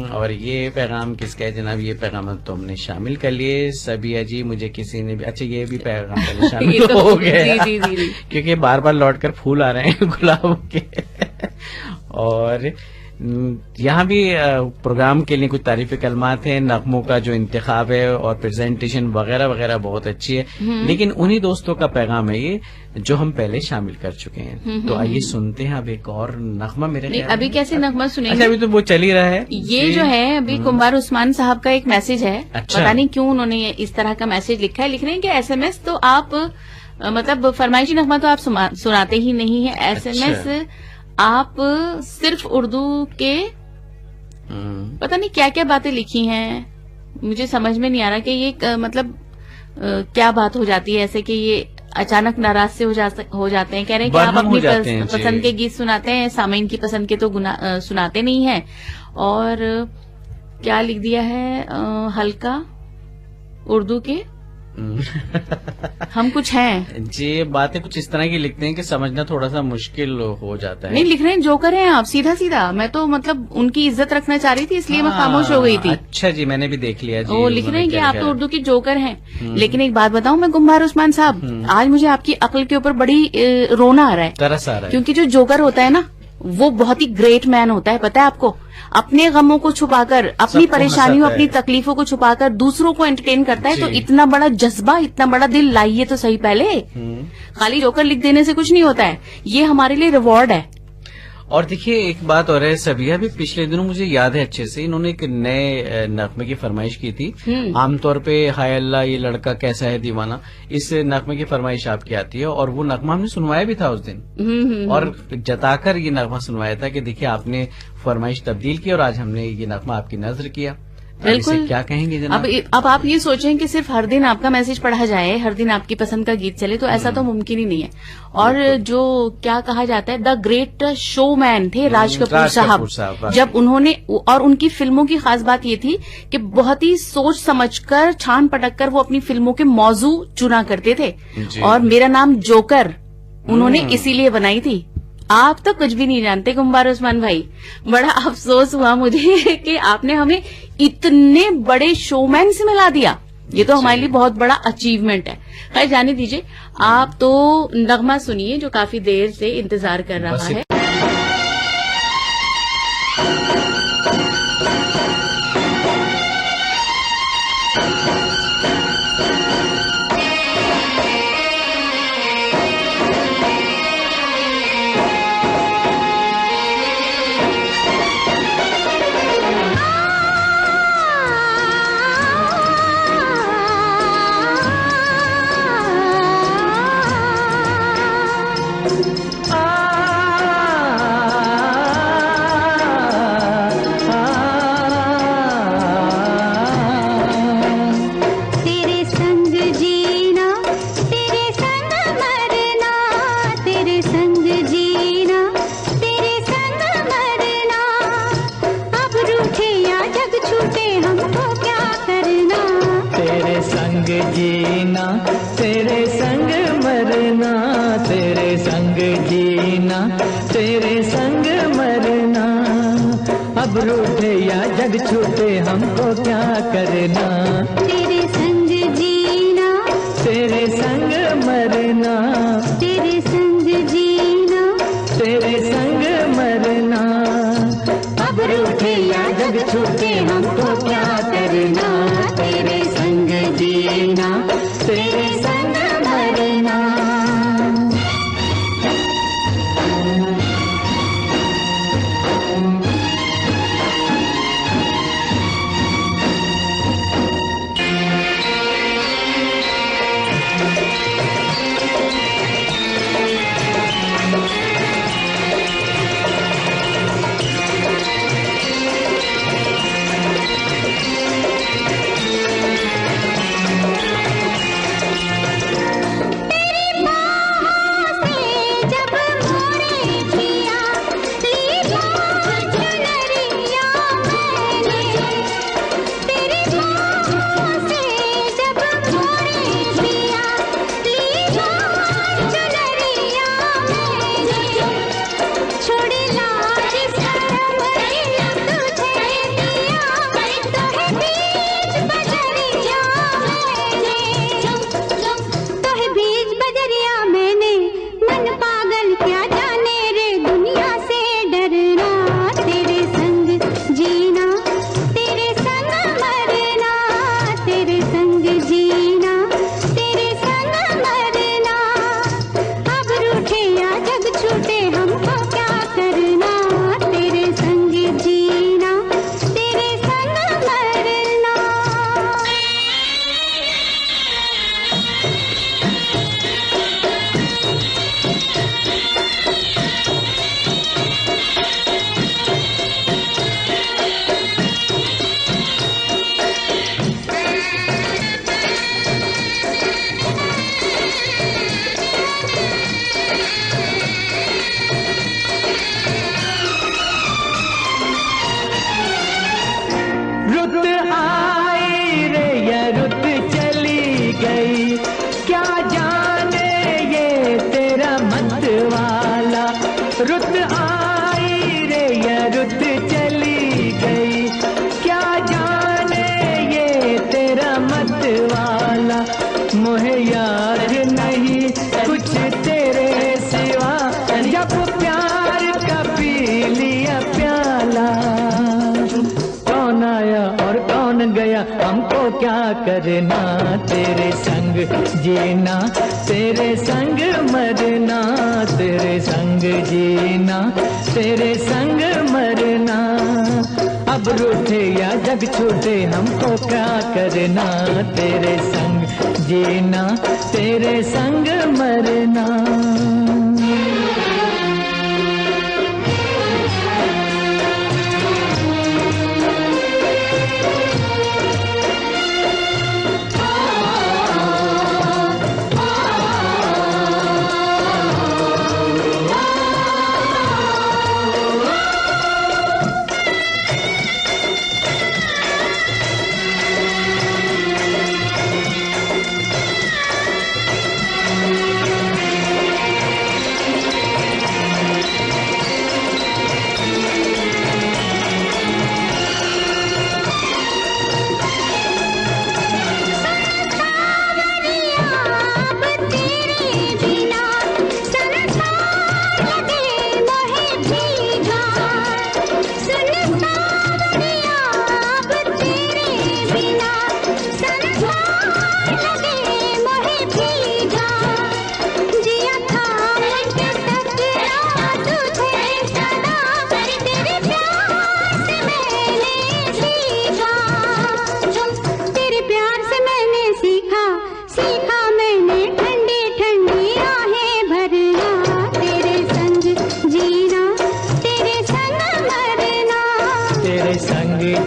और ये पैगाम किसका है जनाब? ये पैगाम तो हमने शामिल कर लिए। सबिया जी, मुझे किसी ने भी, अच्छा ये भी पैगाम पहले ये शामिल तो हो गया। जी, जी, जी। क्योंकि बार बार लौट कर फूल आ रहे हैं गुलाब के। और यहाँ भी प्रोग्राम के लिए कुछ तारीफी कलमात हैं। नगमों का जो इंतखाब है और प्रेजेंटेशन वगैरह वगैरह बहुत अच्छी है। लेकिन उन्हीं दोस्तों का पैगाम है ये जो हम पहले शामिल कर चुके हैं। तो आइए सुनते हैं अब एक और नगमा मेरे नहीं, ख्याल अभी में। कैसे नगमा अच्छा सुनेंगे? अभी तो वो चल ही रहा है। ये जी। जो है अभी कुंभार उस्मान साहब का एक मैसेज है। अच्छा। पता नहीं क्यों उन्होंने इस तरह का मैसेज लिखा है। लिख रहे हैं कि एसएमएस तो आप मतलब फरमाइशी नगमा तो आप सुनाते ही नहीं है। एसएमएस आप सिर्फ उर्दू के पता नहीं क्या क्या बातें लिखी हैं, मुझे समझ में नहीं आ रहा कि ये मतलब क्या बात हो जाती है ऐसे कि ये अचानक नाराज से हो जाते हैं। कह रहे हैं कि आप बरहम हो अपनी जाते हैं, जी। पसंद के गीत सुनाते हैं, सामीन की पसंद के तो सुनाते नहीं है। और क्या लिख दिया है हल्का उर्दू के हम कुछ हैं। जी, बातें कुछ इस तरह की लिखते हैं कि समझना थोड़ा सा मुश्किल हो जाता है। नहीं लिख रहे हैं, जोकर हैं आप, सीधा सीधा। मैं तो मतलब उनकी इज्जत रखना चाह रही थी, इसलिए मैं खामोश हो गई थी। अच्छा जी, मैंने भी देख लिया जी। वो लिख रहे हैं कि उन्होंने आप क्या तो लिखा उर्दू की जोकर हैं। लेकिन एक बात बताऊं मैं गुम्बार उस्मान साहब, आज मुझे आपकी अक्ल के ऊपर बड़ी रोना आ रहा है। तरस आ रहा है। क्योंकि जो जोकर होता है ना, वो बहुत ही ग्रेट मैन होता है, पता है आपको। अपने गमों को छुपाकर, अपनी सबको परेशानियों, हंसाता अपनी है। तकलीफों को छुपाकर दूसरों को एंटरटेन करता है। जी। तो इतना बड़ा जज्बा, इतना बड़ा दिल लाइए तो सही पहले। खाली जोकर लिख देने से कुछ नहीं होता है, ये हमारे लिए रिवॉर्ड है। और देखिए एक बात और है, सबिया भी पिछले दिनों मुझे याद है अच्छे से, इन्होंने एक नए नगमे की फरमाइश की थी। आमतौर पे हाय अल्लाह ये लड़का कैसा है दीवाना, इस नगमे की फरमाइश आपकी आती है, और वो नगमा हमने सुनवाया भी था उस दिन। और जताकर ये नगमा सुनवाया था कि देखिए आपने फरमाइश तब्दील की और आज हमने ये नगमा आपकी नजर किया। बिल्कुल। इसे क्या कहेंगे जनाब? अब आप ये सोचें कि सिर्फ हर दिन आपका मैसेज पढ़ा जाए, हर दिन आपकी पसंद का गीत चले, तो ऐसा तो मुमकिन ही नहीं है। और जो क्या कहा जाता है, द ग्रेट शोमैन थे राज कपूर साहब। जब उन्होंने, और उनकी फिल्मों की खास बात ये थी कि बहुत ही सोच समझकर, छान पटक कर वो अपनी फिल्मों के मौजू चुना करते थे। और मेरा नाम जोकर उन्होंने इसीलिए बनाई थी। आप तो कुछ भी नहीं जानते गुम्बार उस्मान भाई। बड़ा अफसोस हुआ मुझे कि आपने हमें इतने बड़े शोमैन से मिला दिया। ये तो हमारे लिए बहुत बड़ा अचीवमेंट है। खैर जाने दीजिए, आप तो नगमा सुनिए जो काफी देर से इंतजार कर रहा है। तेरे संग जीना, तेरे संग मरना, तेरे संग जीना, तेरे संग मरना। अब रूठे या जग छूटे हमको क्या करना। तेरे संग जीना, तेरे संग मरना, तेरे संग जीना, तेरे संग मरना। अब रूठे या जग छूटे हमको क्या करना। तेरे संग जीना, तेरे संग मरना, तेरे संग जीना, तेरे संग मरना। अब रूठे या जग छूटे हमको क्या करना। तेरे संग जीना, तेरे संग मरना। जब मोरे पिया लीला चुनरिया मैंने। तेरी बाहों से जब मोरे पिया लीला चुनरिया मैंने। छोड़ी लाज शर्म तुझे दिया, तो है बीच बजरिया मैंने। तो है बीच बजरिया मैंने। मन पागल क्या जाने रे दुनिया से डरना। तेरे संग जीना, तेरे संग मरना, तेरे संग जीना, तेरे संग मरना। अब रूठे या जग छूटे हमको क्या करना। तेरे संग जीना, तेरे संग मरना। करना, तेरे संग जीना, तेरे संग मरना, तेरे संग जीना, तेरे संग मरना। अब रूठे या जग छूटे हमको क्या करना, तेरे संग जीना, तेरे संग मरना।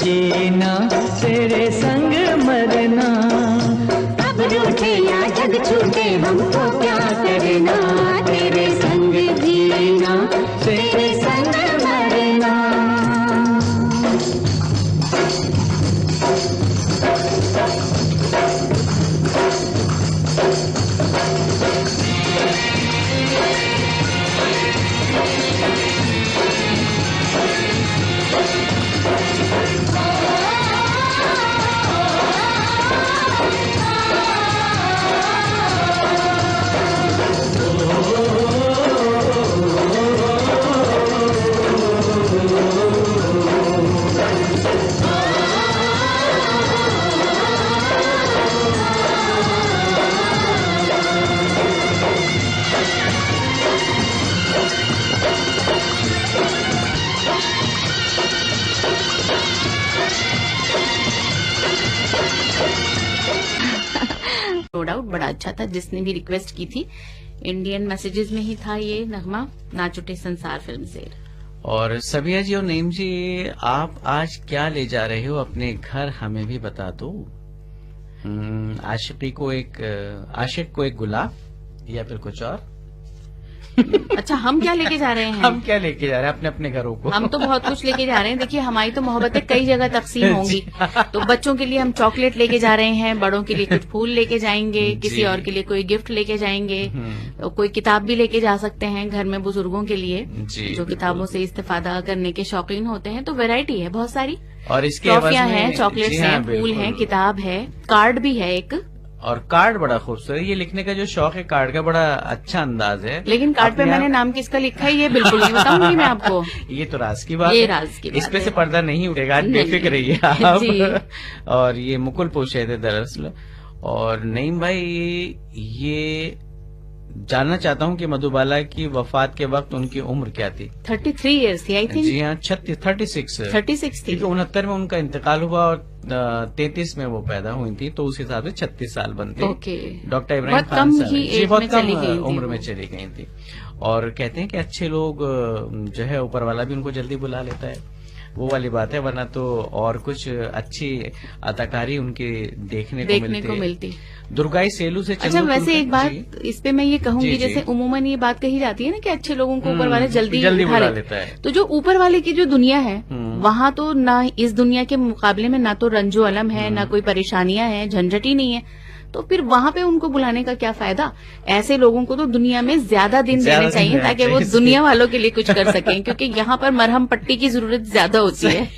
जीना, तेरे संग मरना। अब रूठे या जग छूटे हमको क्या करना, तेरे संग जीना, तेरे संग मरना। नो डाउट बड़ा अच्छा था। जिसने भी रिक्वेस्ट की थी, इंडियन मैसेजेस में ही था ये नगमा, नाच उठे संसार फिल्म से। और सबिया जी और नईम जी, आप आज क्या ले जा रहे हो अपने घर, हमें भी बता दो। आशिक को एक गुलाब या फिर कुछ और? अच्छा, हम क्या लेके जा रहे हैं? हम क्या लेके जा रहे हैं अपने अपने घरों को? हम तो बहुत कुछ लेके जा रहे हैं। देखिए, हमारी तो मोहब्बतें कई जगह तकसीम होंगी। तो बच्चों के लिए हम चॉकलेट लेके जा रहे हैं, बड़ों के लिए कुछ फूल लेके जाएंगे, किसी और के लिए कोई गिफ्ट लेके जाएंगे, तो कोई किताब भी लेके जा सकते हैं घर में बुजुर्गों के लिए जो किताबों से इस्तेफादा करने के शौकीन होते हैं। तो वैरायटी है बहुत सारी, और इसके ट्रॉफियां हैं, चॉकलेट्स हैं, फूल हैं, किताब है, कार्ड भी है एक। और कार्ड बड़ा खूबसूरत, ये लिखने का जो शौक है कार्ड का, बड़ा अच्छा अंदाज है। लेकिन कार्ड पे मैंने नाम किसका लिखा है ये बिल्कुल नहीं बताऊंगी मैं आपको। ये तो राज की बात ये है, राज की बात इस पे है। से पर्दा नहीं उठेगा, आज नहीं। बेफिक्र रहिए आप। जी। और ये मुकुल पूछ रहे थे दरअसल। और नईम भाई, ये जानना चाहता हूँ कि मधुबाला की वफात के वक्त उनकी उम्र क्या थी? 33 इयर्स थी आई थिंक। जी हाँ, 36 थी। 69 में उनका इंतकाल हुआ और 33 में वो पैदा हुई थी, तो उस हिसाब से 36 साल बनते। ओके। डॉक्टर इब्राहिम बहुत खान कम साहब ही जी एज बहुत में कम चली गई थी उम्र में वो। चली गई थी। और कहते हैं कि अच्छे लोग जो है ऊपर वाला भी उनको जल्दी बुला लेता है, वो वाली बात है। वरना तो और कुछ अच्छी अदाकारी उनके देखने को मिलती। दुर्गाई सेलू से अच्छा, वैसे एक बात इस पे मैं ये कहूंगी, जी, जी। जैसे उमूमन ये बात कही जाती है ना कि अच्छे लोगों को ऊपर वाले जल्दी बुला उठा लेता है। तो जो ऊपर वाले की जो दुनिया है, वहाँ तो ना इस दुनिया के मुकाबले में ना तो रंजो अलम है, ना कोई परेशानियां हैं, झंझट ही नहीं है। तो फिर वहाँ पे उनको बुलाने का क्या फायदा? ऐसे लोगों को तो दुनिया में ज्यादा दिन देने चाहिए ताकि वो दुनिया वालों के लिए कुछ कर सकें, क्योंकि यहाँ पर मरहम पट्टी की जरूरत ज्यादा होती है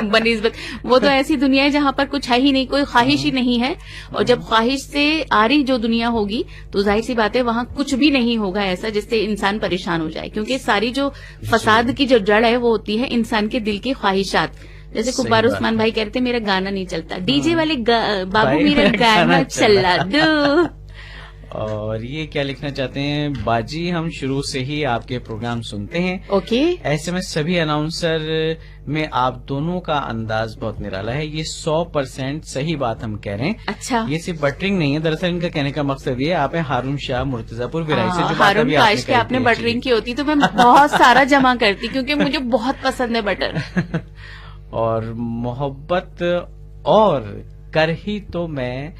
बनिस्बत। वो तो ऐसी दुनिया है जहाँ पर कुछ है ही नहीं, कोई ख्वाहिश ही नहीं है। और जब ख्वाहिश से आरी जो दुनिया होगी तो जाहिर सी बात है वहाँ कुछ भी नहीं होगा ऐसा जिससे इंसान परेशान हो जाए, क्योंकि सारी जो फसाद की जो जड़ है वो होती है इंसान के दिल की ख्वाहिशात, जैसे सही कुब्बार बात उस्मान भाई कहते मेरा गाना नहीं चलता, डीजे वाले बाबू भाई, मेरा मेरा गाना गाना चला दो। और ये क्या लिखना चाहते हैं, बाजी हम शुरू से ही आपके प्रोग्राम सुनते हैं। ओके, ऐसे में सभी अनाउंसर में आप दोनों का अंदाज बहुत निराला है। ये 100% सही बात हम कह रहे हैं। अच्छा। ये सिर्फ बटरिंग नहीं है, दरअसल इनका कहने का मकसद ये आप है हारून शाह मुर्तजापुर विराई से, जो बात हारून अभी काश के आपने कही थी। बटरिंग की होती तो मैं बहुत सारा जमा करती, क्योंकि मुझे बहुत पसंद है बटर। और मोहब्बत और कर ही तो मैं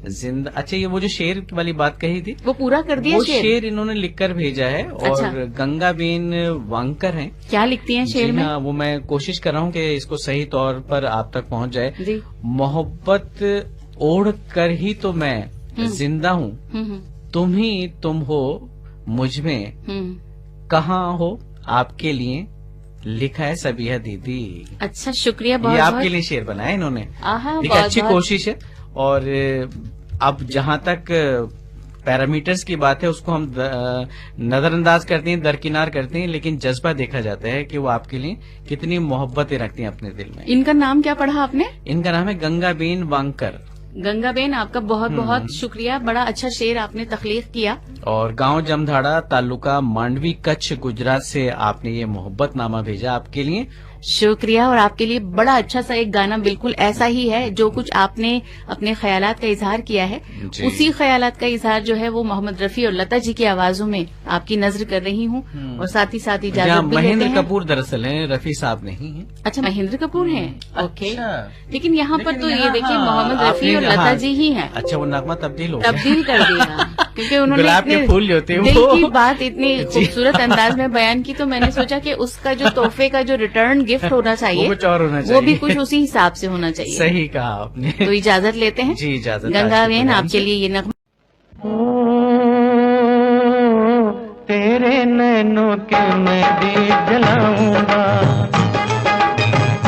जिंदा। अच्छा, ये वो जो शेर वाली बात कही थी, वो पूरा कर दिया वो शेर? शेर इन्होंने लिखकर भेजा है। और अच्छा। गंगाबेन वांकर हैं। क्या लिखती हैं शेर जी में? हाँ, वो मैं कोशिश कर रहा हूँ कि इसको सही तौर पर आप तक पहुँच जाए। जी। मोहब्बत ओढ़ कर ही तो मैं जिंदा हूँ, हम्म, तुम ही तुम हो मुझ में, हम्म। कहाँ हो आपके लिए लिखा है सबिया दीदी। अच्छा, शुक्रिया ये बहुत आपके बहुत। लिए शेर बनाया इन्होंने। आहा, एक बहुत अच्छी बहुत। कोशिश है। और अब जहां तक पैरामीटर्स की बात है, उसको हम नजरअंदाज करते हैं, दरकिनार करते हैं, लेकिन जज्बा देखा जाता है कि वो आपके लिए कितनी मोहब्बतें रखती हैं अपने दिल में। इनका नाम क्या पढ़ा आपने? इनका नाम है गंगाबेन वांकर। गंगाबेन, आपका बहुत बहुत शुक्रिया, बड़ा अच्छा शेर आपने तख्लीक किया। और गांव जमधाड़ा, तालुका मांडवी, कच्छ, गुजरात से आपने ये मोहब्बतनामा भेजा, आपके लिए शुक्रिया। और आपके लिए बड़ा अच्छा सा एक गाना बिल्कुल ऐसा ही है, जो कुछ आपने अपने ख्यालात का इजहार किया है, जी। उसी ख्यालात का इजहार जो है वो मोहम्मद रफी और लता जी की आवाजों में आपकी नजर कर रही हूँ। और साथ ही साथ इजाजत जहाँ भी लेते महेंद्र हैं। कपूर दरअसल हैं, रफी साहब नहीं है। अच्छा, महेंद्र कपूर हैं। ओके, अच्छा। लेकिन यहाँ पर लेकिन तो ये यहाँ, देखिए हाँ, मोहम्मद रफी आपने- और लता हाँ। जी ही हैं। अच्छा, वो नगमा तब्दील हो गया। तब्दील कर दिया क्योंकि उन्होंने गुलाब के इतने फूल जो होते हैं दिल वो- की बात इतनी खूबसूरत अंदाज में बयान की, तो मैंने सोचा कि उसका जो तोहफे का जो रिटर्न गिफ्ट होना चाहिए वो कुछ और होना वो चाहिए। भी कुछ उसी हिसाब से होना चाहिए। सही कहा आपने। तो इजाजत लेते हैं। जी, इजाजत। गंगाबेन, आज के आपके लिए ये नगमा। तेरे नैनों के मैं दीप जलाऊंगा,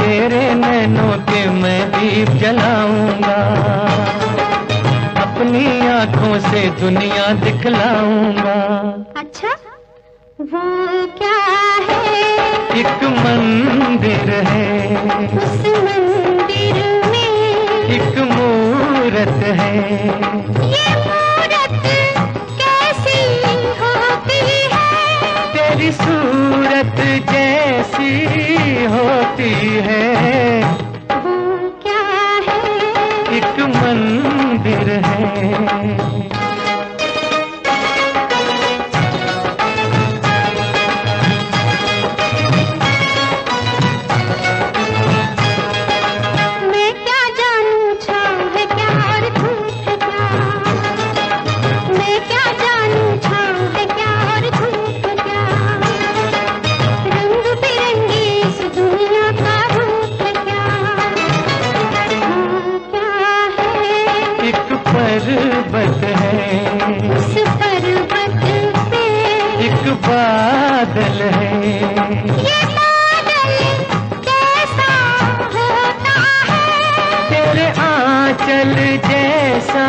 तेरे नैनों के मैं दीप जलाऊंगा, अपनी आंखों से दुनिया दिखलाऊंगा। अच्छा, वो क्या है? एक मंदिर है, उस मंदिर में एक मूरत है, ये मूरत कैसी होती है? तेरी सूरत जैसी होती है। वो क्या है? एक मंदिर है। मैं क्या जानूं छाँव है क्या और धूप है क्या? मैं क्या जानूं छाँव है क्या और धूप है क्या? रंग बिरंगी इस दुनिया का रूप है क्या? वो क्या है? एक पर्वत है, उस पर्वत पे एक बादल है, ये बादल कैसा होता है? तेरे आंचल जैसा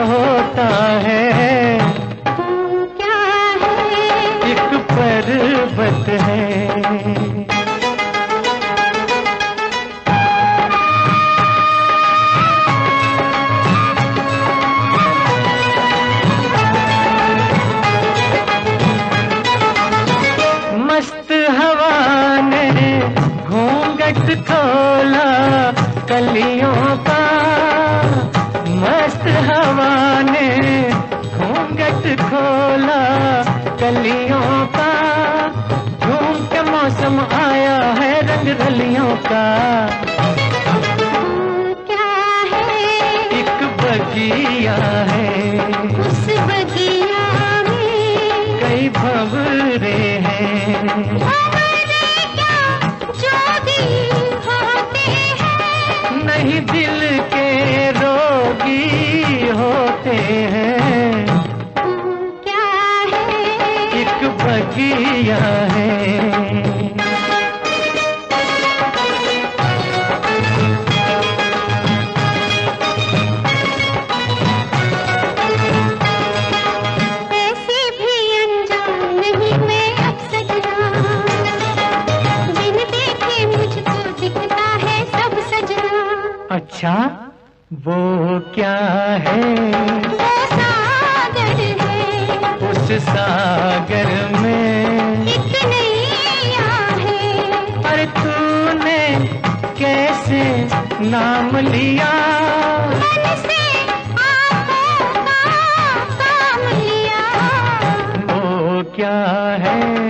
होता है। वो क्या है? एक पर्वत है। मस्त हवा ने घूंघट खोला कलियों का, मस्त हवा ने घूंघट खोला कलियों का, झूम के मौसम आया है रंग रलियों का। वो क्या है? एक बगिया है, उस बगिया में कई भंवरे हैं, भंवरे क्या जोगी होते हैं? नहीं दिल के रोगी होते हैं। वो क्या है? एक बगिया है। ऐसे भी अनजान नहीं मैं अक्सर, बिन देखे मुझको दिखता है अच्छा वो क्या है? वो सागर है, उस सागर में एक नैया है। पर तूने कैसे नाम लिया? मन से आंखों का काम लिया। वो क्या है?